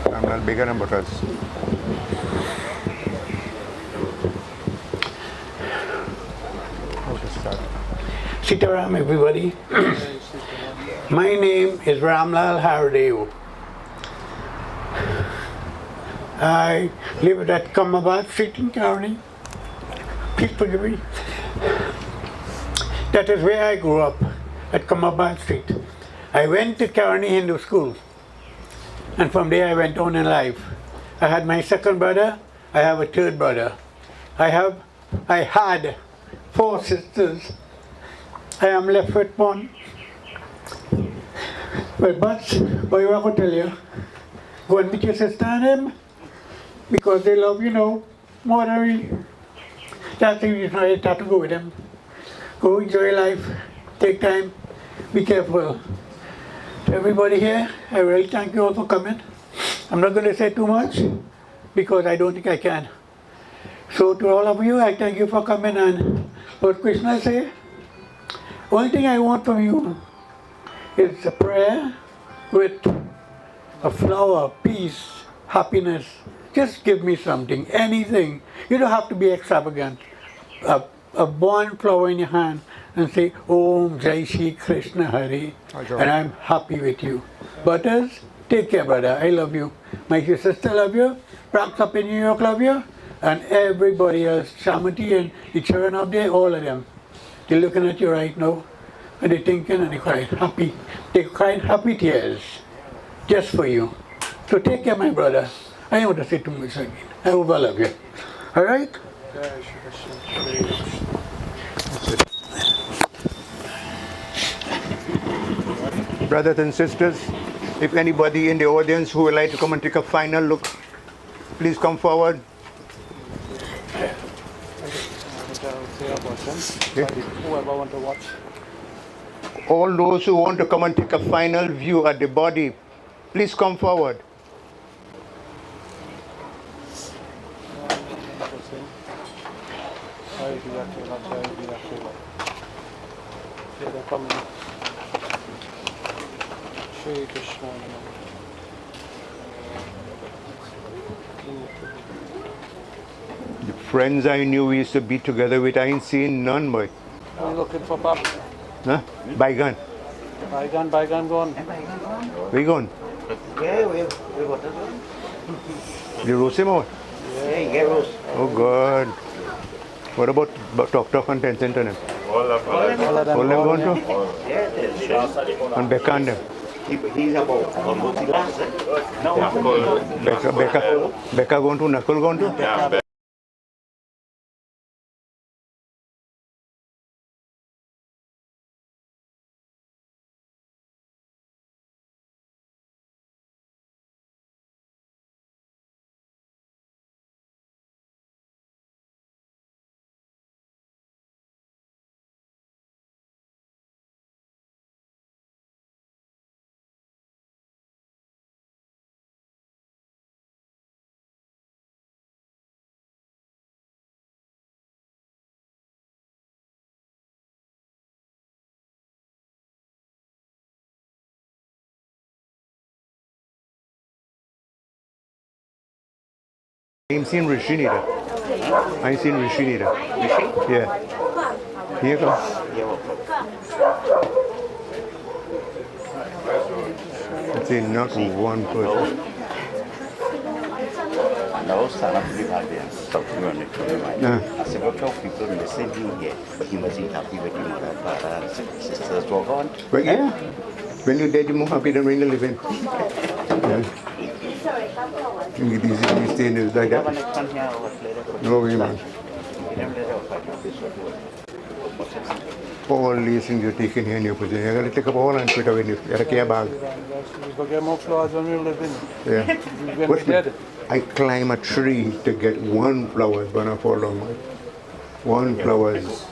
Ramlal, bigger than Butters. Sitaram, everybody. My name is Haemraj Hardeo. I live at Cunupia Street in Karani. Please forgive me. That is where I grew up, at Cunupia Street. I went to Karani Hindu School, and from there I went on in life. I had my second brother, I have a third brother. I had 4 sisters. I am left with 1. Well, but what I will tell you, go and meet your sister and him, because they love you know more than we. That's the reason why I have to go with them. Go enjoy life, take time, be careful. To everybody here, I really thank you all for coming. I'm not going to say too much, because I don't think I can. So to all of you, I thank you for coming, and Lord Krishna say, one thing I want from you is a prayer with a flower, peace, happiness. Just give me something, anything. You don't have to be extravagant. A one flower in your hand and say, Om Jai Shri Krishna Hari, and I'm happy with you. Butters, take care, brother. I love you. My sister love you. Prax up in New York love you. And everybody else, Shamati and the children up there, all of them. They're looking at you right now, and they're thinking and they're crying happy. They're crying happy tears, just for you. So take care, my brother. I don't want to say too much again. I hope I love you. All right? Brothers and sisters, if anybody in the audience who would like to come and take a final look, please come forward. Whoever want to watch. All those who want to come and take a final view at the body, please come forward. The friends I knew we used to be together with, I ain't seen none, boy. Are you looking for Pop? Huh? Bygone. Bygone gone. Where you going? Yeah, we got that. You roast him out? Yeah, you get roast. Oh, God. What about Talk and Tencent and him? All of them All them gone, gone yeah. too? Yeah, And Becca and them? he's about almost the last. No, Becca going to? Knuckle going to? Yeah, I ain't seen Rishi neither. I ain't seen Rishi neither. Yeah. Here you go. I'd say not one person. No, stand up to the audience. Talk to me on the Yeah. I said, what people in the same thing here, but he wasn't happy with him. Sisters were gone. But yeah, when you're dead, you're more happy than when you're living. Yeah. You get easy to stay in this like that. No way, man. All these things you're taking here in your position. You're going to take up all and put away in your care bag. We get more flowers when we live in. Yeah. When Watch we're me. dead. I climb a tree to get one flower when I fall down. One flowers.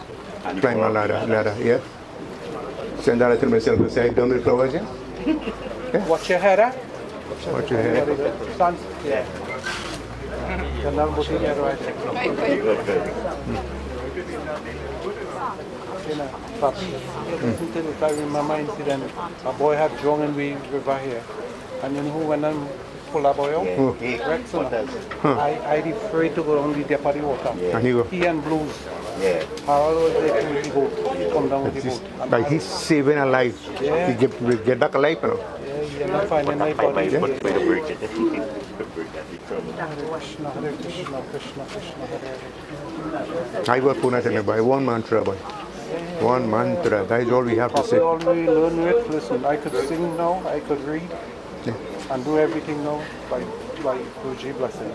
Climb a ladder, yeah. Send that to myself and say, I done with flowers, yeah? Watch your head, eh? Watch your head. Stand. Yeah. You're not putting your right. You know, but if I remember incident, a boy had drunk in the river here. And you know who went and pulled a boy out? Rex, I afraid to go down the depth of the water. And he go. He and Blues. Yeah. Harold was there with the boat. Come down with the boat. And Like he's saving a life. Yeah. He get back alive, you know. yeah, you're not finding my body. By the break it. Krishna, Hare Krishna, Krishna, Krishna, Hare Hare. I work for nothing, boy. One mantra, boy. One mantra. That is all we have to Probably say. all we learn with, listen, I could sing now, I could read, Yeah. and do everything now by Guruji blessing.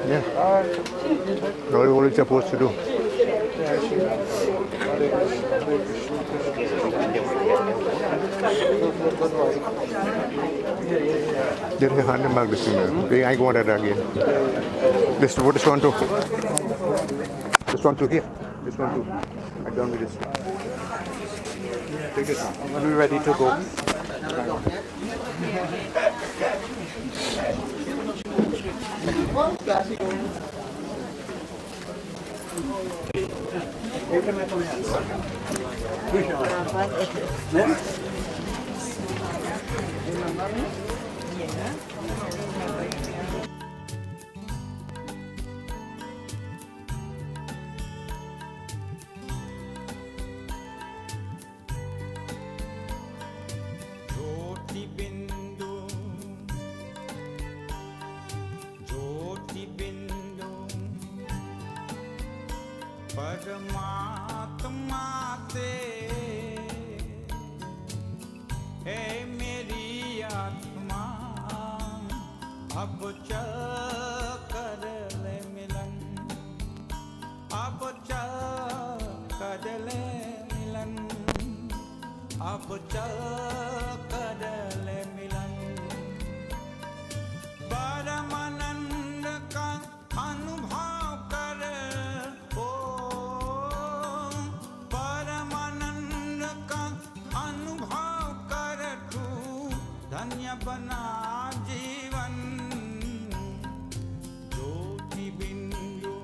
Yeah. All right. That's all we're supposed to do. Yeah, Shiva. Hare Krishna, Hare Krishna, Just hand him back this thing. I go at that again. This one too. This one too here. This one too. I'm done with this. Take this one. When we're ready to go. Jyoti bindu, Paramatma te, hey meri atma, ab chal kar le milan, ab chal kar le milan, ab chal kar le milan. परमानंद का अनुभव कर ओ परमानंद का अनुभव कर तू धन्य बना जीवन ज्योति बिंदु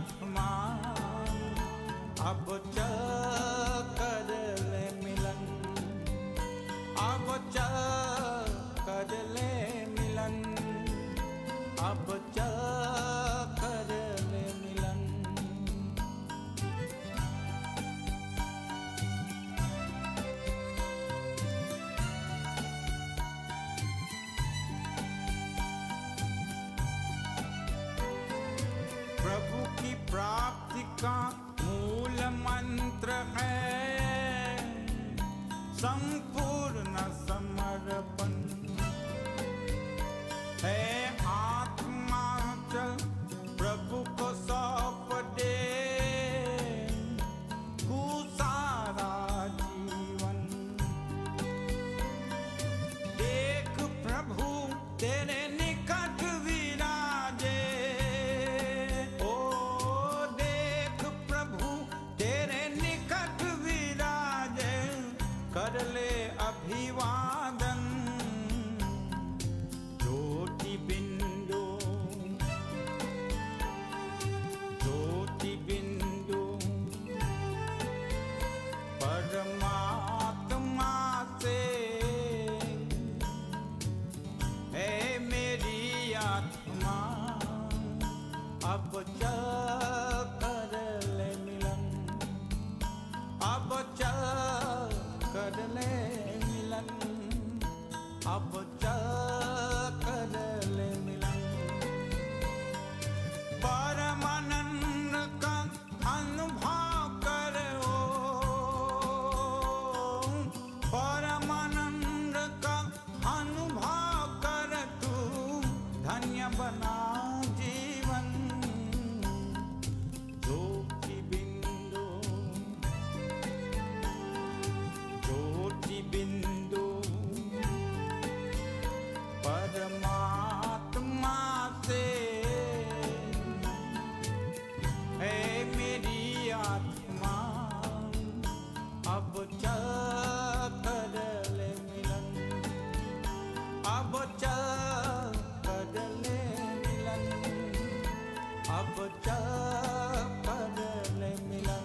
आत्मा अब चल कर ले मिलन अब चल कर ले मिलन अब चल कर ले मिलन प्रभु की प्राप्ति का मूल मंत्र है संपूर्ण समर्पण है आत्मा चल प्रभु को सौंप दे तू सारा जीवन देख प्रभु तेरे निकट विराजे कर ले अभिवादन ज्योति बिंदु परमात्मा से है मेरी आत्मा अब चल कर ले मिलन अब चल कर ले मिलन अब चल कर ले मिलन परमानंद का अनुभव करो परमानंद का अनुभव कर तू धन्य बना जीवन ज्योति बिंदु परमात्मा से है मेरी आत्मा अब चल कर ले मिलन अब चल कर ले मिलन अब चल कर ले मिलन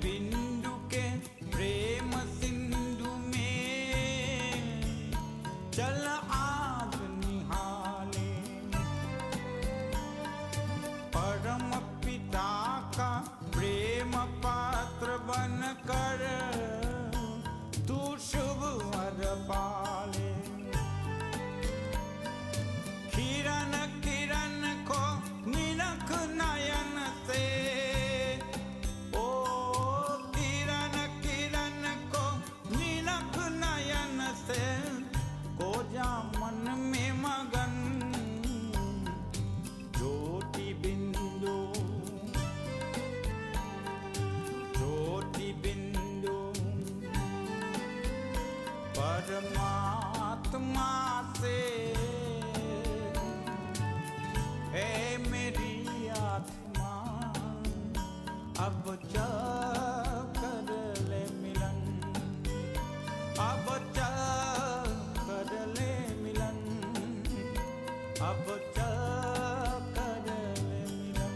बिंदु के प्रेम सिंधु में चल आज निहाले परम पिता का प्रेम पात्र बन कर तू शुभ वर पाले किरण किरण को निरख नयन से से को जा मन में मगन ज्योति बिंदु परमात्मा से है मेरी आत्मा अब चल कर ले मिलन अब चल कर ले मिलन अब चल कर ले मिलन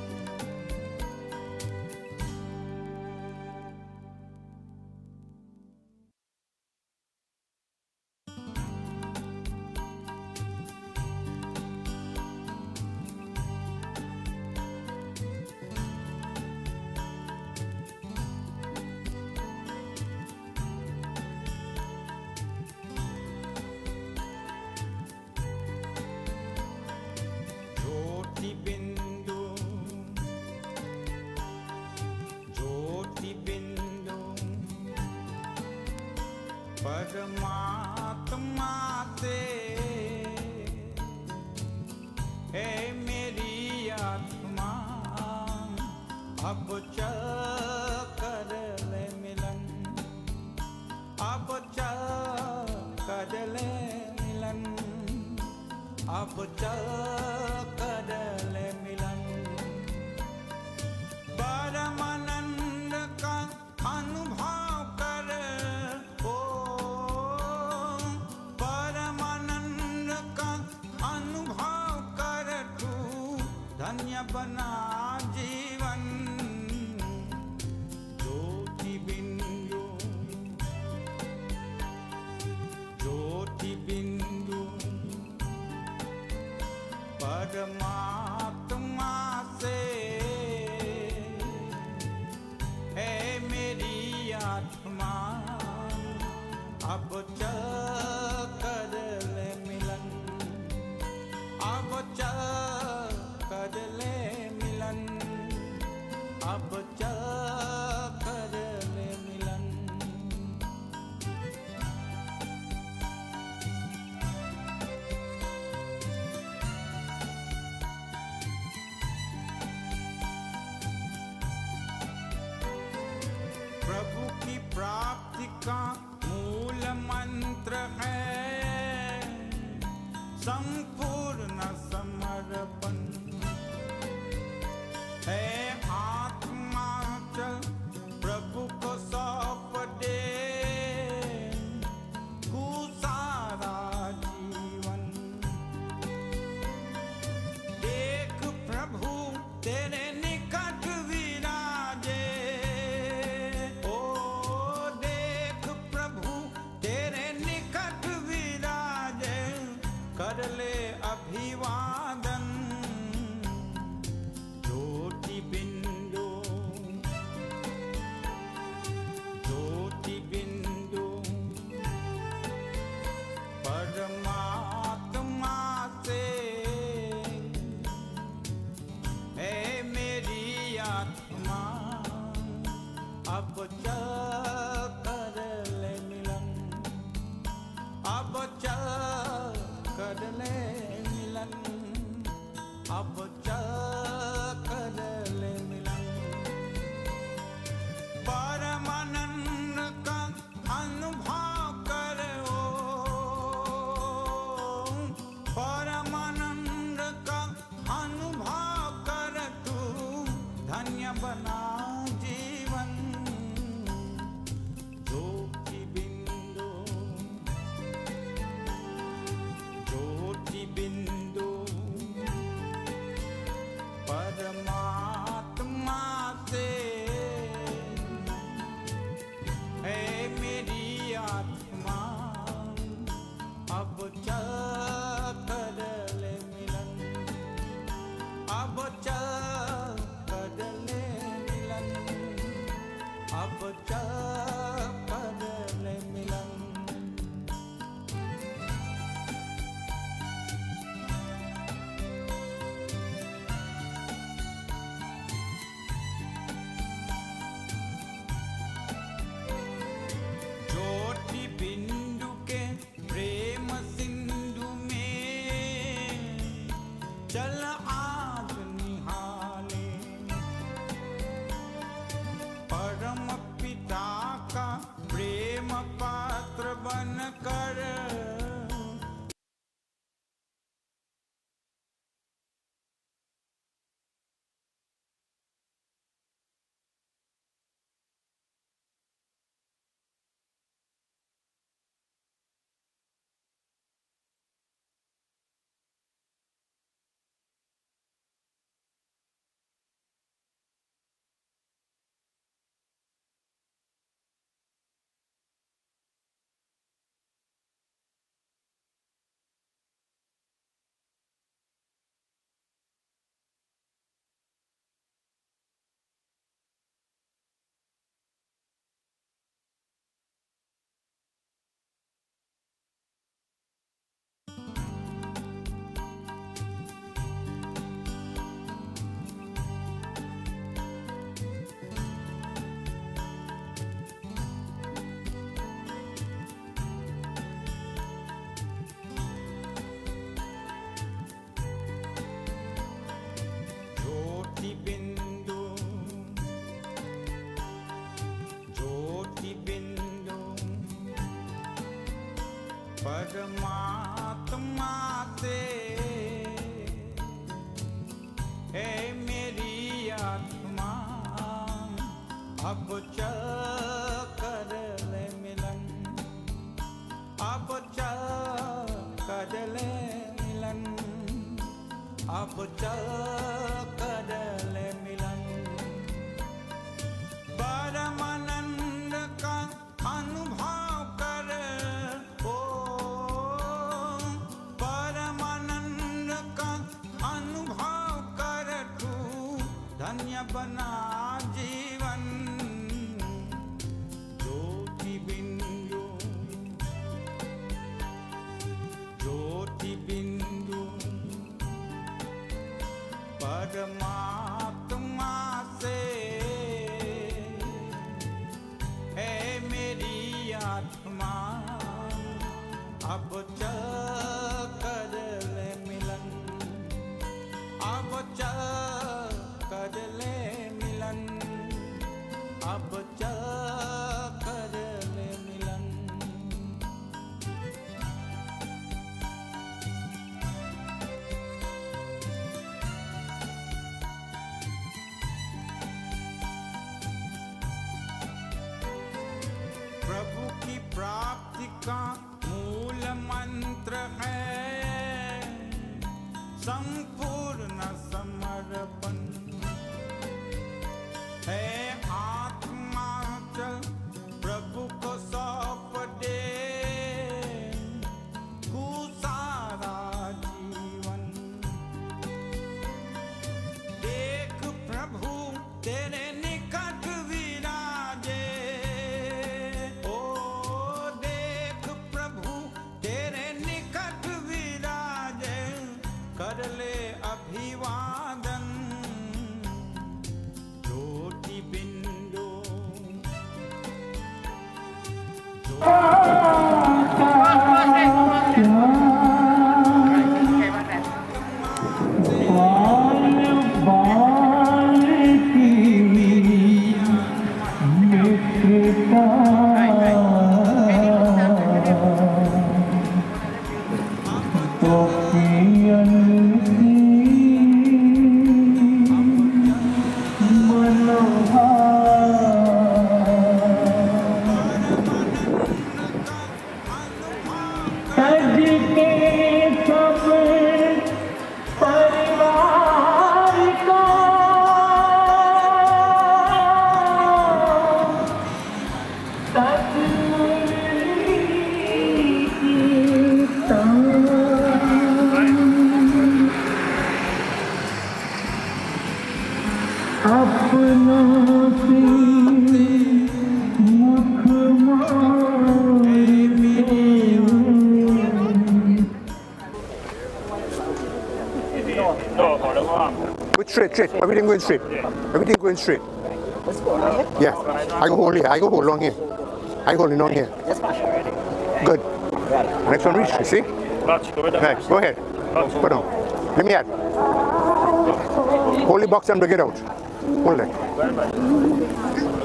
परमात्मा से है मेरी आत्मा अब चल कर ले मिलन अब चल कर ले मिलन अब चल कर ले मिलन अब चल कर ले मिलन। प्रभु की प्राप्ति का मूल मंत्र है संपूर्ण समर्पण। है आत्मा चल प्रभु को सौंप दे तू सारा जीवन। देख प्रभु तेरे निकट विराजे, ओ देख प्रभु तेरे निकट विराजे। कर ले अभिवादन ज्योति बिंदु, ज्योति बिंदु परमात्मा से। है मेरी आत्मा अब चल कर ले मिलन। अब चल कर ले मिलन। अब चल कर ले मिलन। परमानंद का अनुभव करो, परमानंद का अनुभव कर तू धन्य बना जीवन। ज्योति बिंदु, ज्योति बिंदु परमात्मा से। है मेरी आत्मा अब चल कर ले मिलन। अब चल कर ले मिलन। अब चल कर ले मिलन। ज्योति बिंदु के प्रेम सिंधु में चल आज निहाले। परम पिता का प्रेम पात्र बन कर ज्योति बिंदु, ज्योति बिंदु परमात्मा से। है मेरी आत्मा अब चल कर ले मिलन। अब चल कर ले मिलन। अब चल कर ले मिलन। परमानंद का अनुभव कर, ओ परमानंद का अनुभव कर तू धन्य बना जीवन। ज्योति बिंदु, ज्योति बिंदु परमात्मा से। अब चल कर ले मिलन प्रभु की प्राप्ति का मूल मंत्र है संपूर्ण समर्पण है आत्मा चल प्रभु को सौंप दे तू सारा जीवन देख प्रभु तेरे निकट विराजे ओ देख प्रभु तेरे निकट विराजे कर ले अभिवादन ज्योति बिंदु Straight. Everything going straight. Everything going straight. Yeah. I go hold here. I go hold long here. I hold it long here. Good. Next one reach. You see? Right. Go ahead. Put down. Let me add. Hold the box and bring it out. Hold it.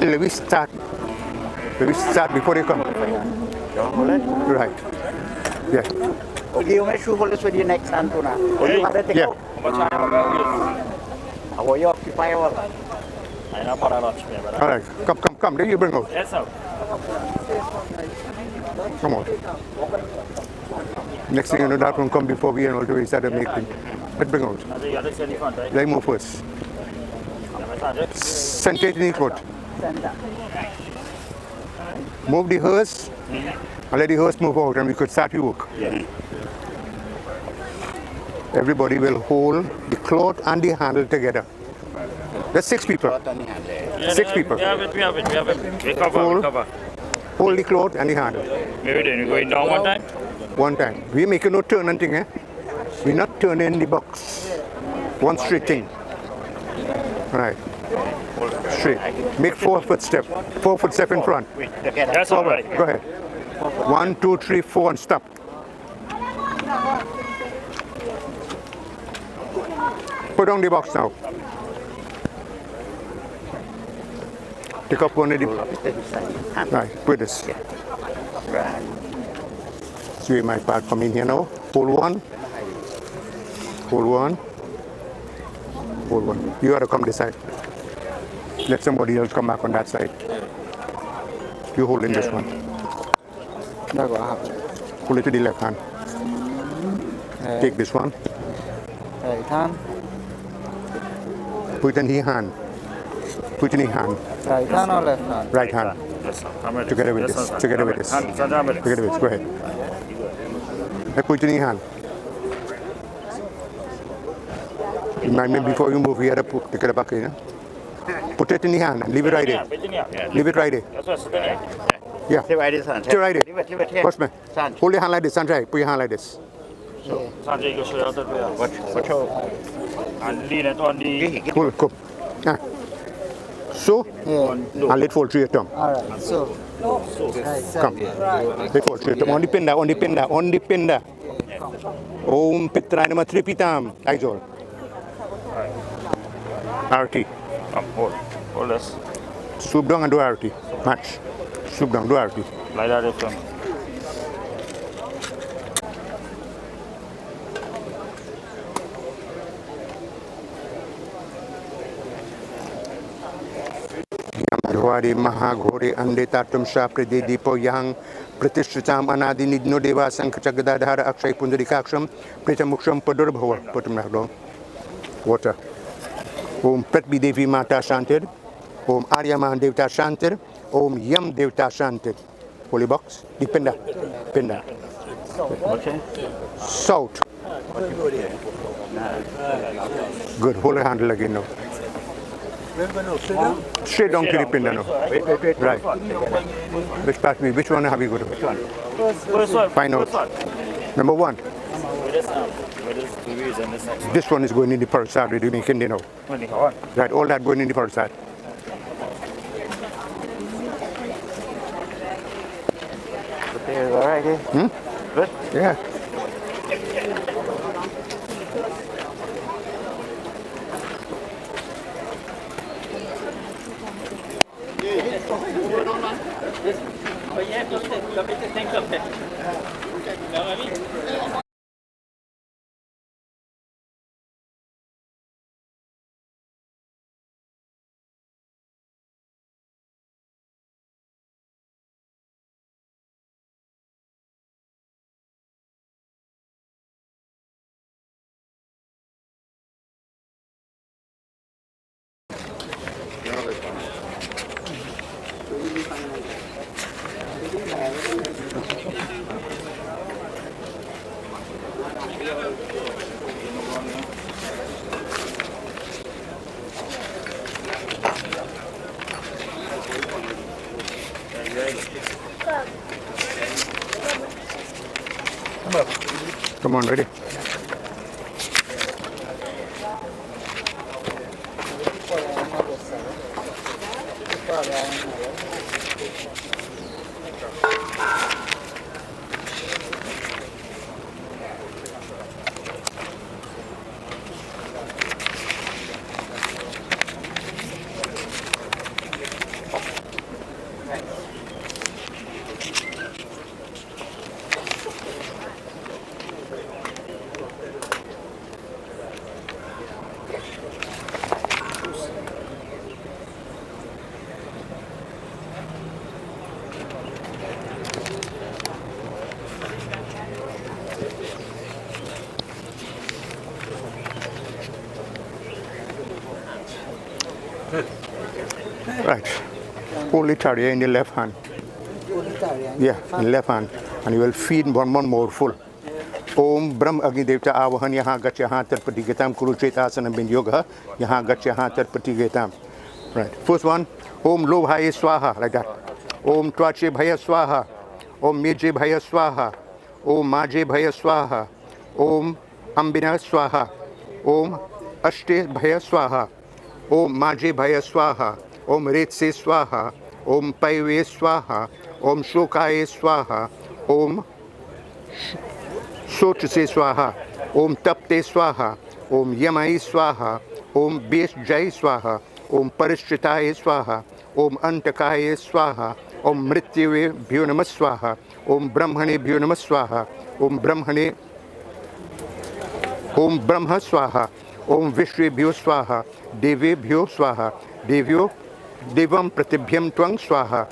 Let me start. Let me start before they come. Right. Yeah. Okay, you make sure hold this with your next hand too now. Or you have to take out. How you occupy all? I know what I watch me, but all right, come. Then you bring out. Yes, sir. Come on. Next thing you know, that one come before we and all the way start making. Let's bring out. Let move first. Center it in the throat. Move the hearse and let the hearse move out, and we could start your work. Yeah. Everybody will hold the cloth and the handle together. There's 6 people. 6 people. We have it. We cover. Hold the cloth and the handle. Maybe then we're going down one time? One time. We make no turn and thing, eh? We're not turning the box. One straight thing. Right. Straight. Make 4-foot step. 4-foot step in front. That's all right. Go ahead. 1, 2, 3, 4 and stop. Put on the box now. Pick up one of the... Right, put this. See my part come in here now. Hold one. Hold one. Hold one. You gotta come this side. Let somebody else come back on that side. You hold in this one. Hold it to the left hand. Take this one. Right hand. Put it in his hand. Put it in his hand. Right hand or left hand? Right hand. Together with this. Together with this. Together with this. Go ahead. Put it in his hand. Remind me before you move here, take it back in. Put it in the hand. Leave it right there. Leave it right there. Yeah. Stay right there. Leave it here. Watch me. Hold your hand like this, Sanjay. Put your hand like this. Sanjay, you show the other way. Watch out. And lean it on the... Hold it, come. So, and let fall through your thumb. Alright, so. Come. Let fall through your thumb. On the pinda. Om Pitra Nama Tripitam. That's all. Arti. Hold this. Soup down and do arati. Match. Soup down, do arati. Like that is fun. Hwari Mahagori Ande Tatum Shapre de Dipo Yang Pratishitam Anadi Nidno Deva Sankachagadadhara Akshay Pundarikaksham Pritamuksham Padurbhava. Put him down. Water. Om Pratbi Devi Mata Shantir. Om Aryaman Devta Shantir. Om Yam Devta Shantir. Holy box. Dipenda. Pinda. Okay. South. Good. Hold a handle again now. Straight down to the pinda now. Right. Which part me? Which one have you got? Which one? First one. Find out. Number one. This one is going in the persad. We're making now. Right. All that going in the persad. All right, eh? Good? Yeah. Come on, ready? Right. Only tarrier in the left hand. Yeah, in left hand. And you will feed one more full. Om Brahm Agni Devta Avahan Yaha Gachya Tarpati Getam Kuruchet Asana Bin Yoga Yaha Gachya Tarpati Getam. Right. First one. Om Lo Bhaya Swaha. Like that. Om Twache Bhaya Swaha. Om Meje Bhaya Swaha. Om Maje Bhaya Swaha. Om Ambina Swaha. Om Ashte Bhaya Swaha. Om Maje Bhaya Swaha. Om Retse Swaha. Om Paive Swaha. Om Shokaye Swaha. Om Sochse Swaha. Om Tapte Swaha. Om Yamai Swaha. Om Besh Jai Swaha. Om Parishchitaye Swaha. Om Antakaye Swaha. Om Mrityave Bhyo Namah Swaha. Om Brahmane Bhyo Namah Swaha. Om Brahmane Om Brahma Swaha. Om Vishwe Bhyo Swaha. Deve Bhyo Swaha. Devyo Devam Pratibhyam Twang Swaha.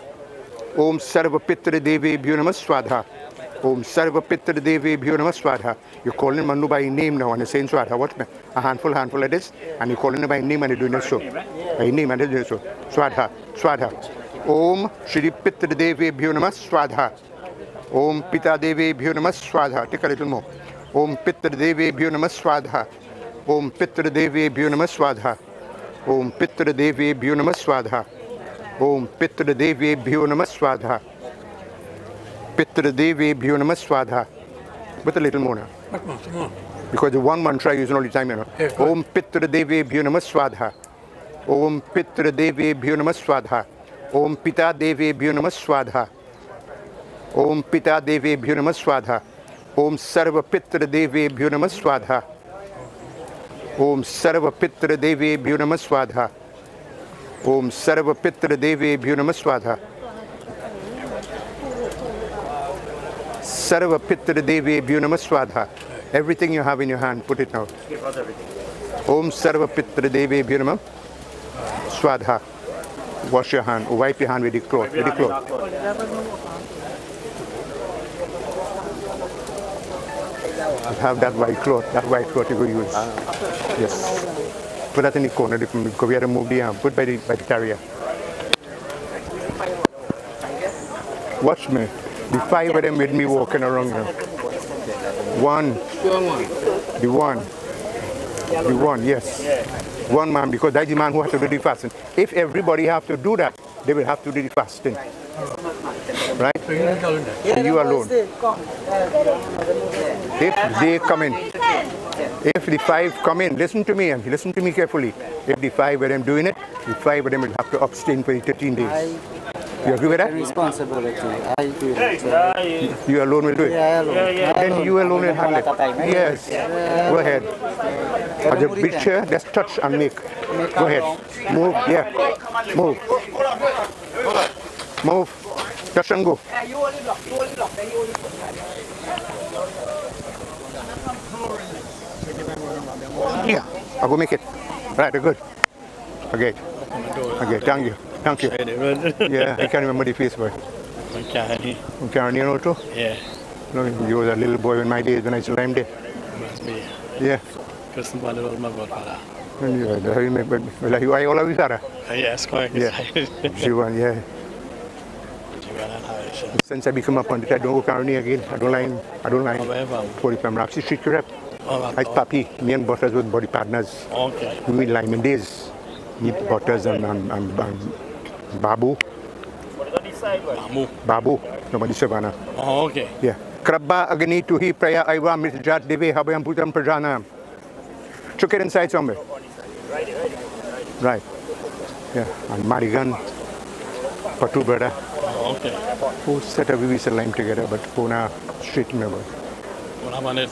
Om Sarva Pitra Devi Bhyo Namah Swadha. Om Sarva Pitra Devi Bhyo Namah Swadha. You call him Manu by name now and you're saying Swadha. Watch me. A handful of this. And you call him by name and you're doing so. By name and you're doing so. Swadha. Swadha. Om Shri Pitra Devi Bhyo Namah Swadha. Om Pita Devi Bhyo Namah Swadha. Take a little more. Om Pitra Devi Bhyo Namah Swadha. Om Pitra Devi Bhyo Namah Swadha. Om Pitra Devi Bhyo Namah Swadha. Om Pitra Devi Bhyo Namah Swadha. Pitra Devi Bhyo Namah Swadha. But a little more now. Because the one mantra you use all the time, you know. Om Pitra Devi Bhyo Namah Swadha. Om Pitra Devi Bhyo Namah Swadha. Om Pita Devi Bhyo Namah Swadha. Om Pita Devi Bhyo Namah Swadha. Om Sarva Pitra Devi Bhyo Namah Swadha. Om Sarva Pitra Devi Bhyo Namah Swadha. Om Sarva Pitra Deve Bhyo Namah Swadha. Sarva Pitra Deve Bhyo Namah Swadha. Everything you have in your hand, put it now. Om Sarva Pitra Deve Bhyo Namah Swadha. Wash your hand, wipe your hand with the cloth. Have that white cloth you go use. Yes. Put that in the corner because we have to move the arm. Put by the carrier. Watch me. The 5 of them with me walking around now. The one, yes. One man, because that's the man who has to do the fasting. If everybody have to do that, they will have to do the fasting. Right? You alone. If they come in, if the 5 come in, listen to me and listen to me carefully. If the 5 of them doing it, the 5 of them will have to abstain for 13 days. You agree with that? Responsibility. I do it. You alone will do it? Yeah, alone. Then you alone will handle it. Yes. Go ahead. At the big chair, just touch and make. Go ahead. Move. Yeah. Move. Touch and go. Yeah. I'll go make it. Right, good. Okay, thank you. Yeah, I can't remember the face, boy. Carney, you know too? Yeah. No, you was a little boy in my days when I still am there. Must be. Yeah. Person was my godfather. Yeah, I remember. Well, you are all of his father? Yes, correct. Yeah. Jivan, yeah. Since I become a pundit, I don't go Carney again. I don't like Holy Pamrapsi Street Rep. I Papi, me and Butters were body partners. Okay. We Lyman days. Me, Butters and Babu. Babu, nobody Savannah. Oh, okay. Yeah. Krabba Agani to he Praya Iwa Mitjat Deve Habayam Putam Prajana. Took it inside somewhere. Right. Yeah. And Marigan, Patu brother. Oh, okay. Who set up we line together, but Pona Street member.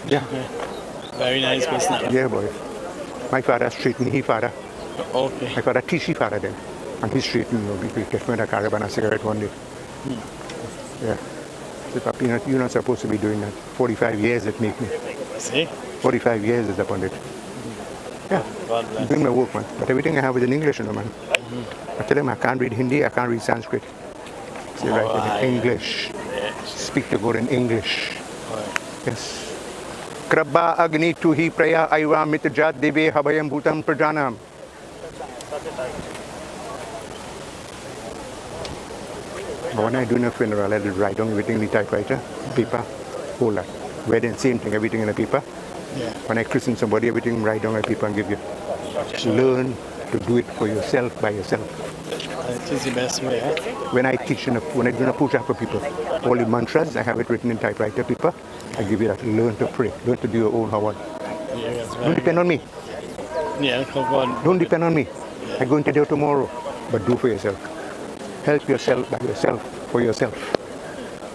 Yeah. Very nice person. Yeah, boy. My father street me, he father. Okay. My father TC father then. And he street me, we catch me in a caravan a cigarette one day. Yeah. So, Papi, you're not supposed to be doing that. 45 years it make me. See? 45 years is upon it. Yeah. Doing my work, man. But everything I have is in English, you know, man. I tell them I can't read Hindi, I can't read Sanskrit. Say right in English. Speak to God in English. Yes. Krabba Agni Tuhi Praya Aiva Mitjat Deve Habayam Bhutam Prajanam. When I do a funeral, I write down everything in the typewriter, paper, whole lot. Wedding, same thing, everything in a paper. Yeah. When I christen somebody, everything write down on paper and give you. Learn to do it for yourself, by yourself. It is the best way, eh? When I teach, when I do a puja for people, all the mantras, I have it written in typewriter paper. I give you that. Learn to pray. Learn to do your own hawad. Yeah, Don't depend on me. Yeah, God. Don't depend on me. I'm going to do it tomorrow. But do for yourself. Help yourself by yourself, for yourself.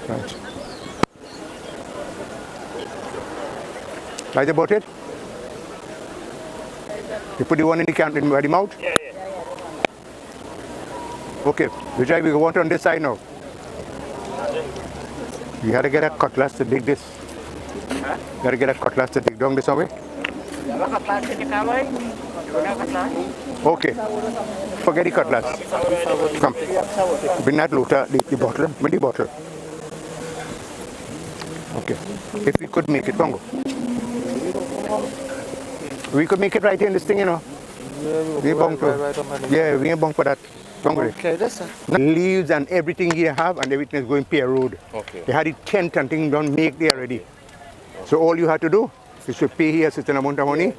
Right. Right about it? You put the one in the mouth? Yeah. Okay, Vijay, we go on this side now. You have to get a cutlass to dig this. You have to get a cutlass to dig down this way. Okay. Forget the cutlass. Come. Bring that lota, the bottle. Bring the bottle. Okay. If we could make it, Congo. We could make it right here in this thing, you know. We ain't bound to. Yeah, we ain't bound for that. Okay, that's it. Leaves and everything you have, and everything is going per road. Okay. They had the tent and thing done, make there already. So all you have to do is to pay here a certain amount of money,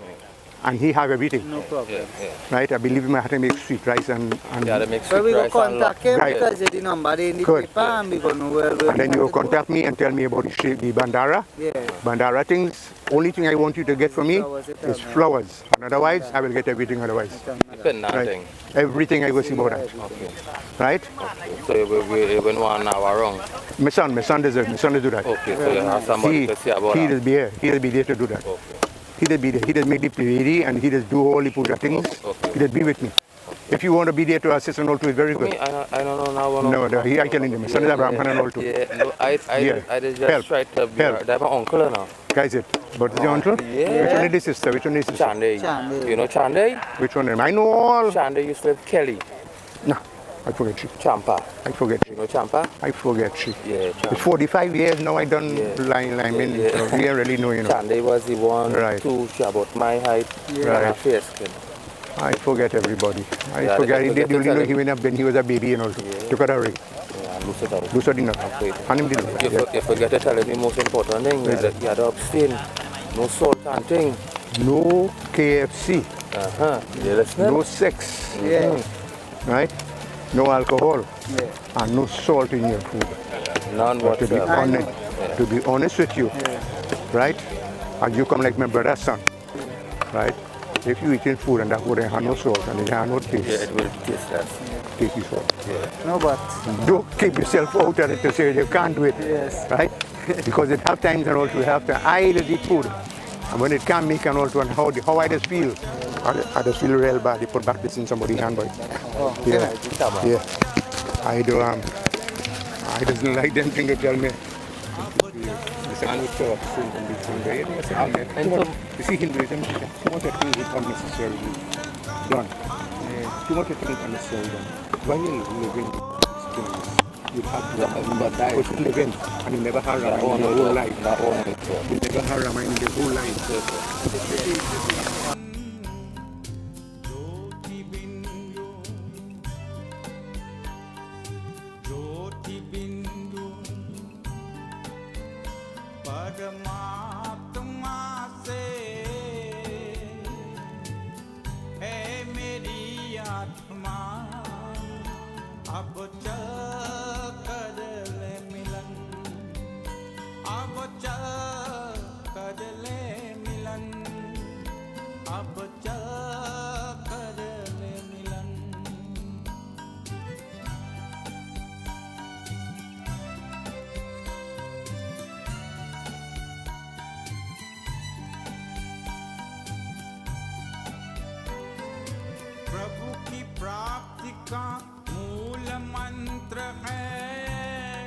and he have everything. No problem. Right? I believe him, I have to make sweet rice and Yeah, they make sweet rice. So we will contact him because the number in the paper and we going to well. And then you will contact me and tell me about the bandara. Yeah. Bandara things. Only thing I want you to get for me is flowers. And otherwise, I will get everything otherwise. Right? Everything I will see about that. Okay. Right? So you will 1 hour wrong. My son does do that. Okay, so you have somebody to see about he that. will be here. He will be there to do that. Okay. He will be there. He will make the ready and he will do all the puja things. Okay. He will be with me. If you want to be there to assist and all too, it's very good. I don't know now. No, he I telling him. Son is Abraham and all too. Yeah, no, I just Help. tried to be Help. that's my uncle now. Guys, it. But is your uncle? Yeah. Which one is the sister? Which one is the sister? Chande. You know Chande? Which one? I know all. Chande used to live Kelly. No, I forget she. Champa. I forget she. You know Champa? I forget she. Yeah, Champa. It's 45 years now I done line in. Yeah. So we really know, you know. Chande was the one, Right. two, about my height, and Right. a fair skin. I forget everybody. I Yeah, forget. they He did forget to only know tell he went up when he was a baby and all. Took her away. Yeah, and Lucy died. Lucy did not. Okay. And him did not. You forget to tell him the most important thing, that you had to abstain. No salt and thing. No KFC. You listening? No sex. Yeah. Right? No alcohol. Yeah. And no salt in your food. None But to be whatsoever. honest, to be honest with you, right? And you come like my brother's son, right? If you eating food and that food have no salt and it have no taste, Yeah, it will taste less. take it salt. No, but Don't keep yourself out of it to say you can't do it, yes. right? Because it have times and also have to I just eat food. And when it can't make and also and how I just feel, I just feel real bad. They put back this in somebody's hand, boy. Yeah. I do I just don't like them thing to tell me. You see Hinduism, too much of things is unnecessarily done. Too much of things is unnecessarily done. When you live in things, you have to live in, and you never have Rama in your whole life. You never have Rama in your whole life. परमात्मा से है मेरी आत्मा अब चल कर ले मिलन अब चल कर ले मिलन अब चल कर ले मिलन प्रभु की प्राप्ति का मूल मंत्र है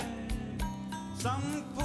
संत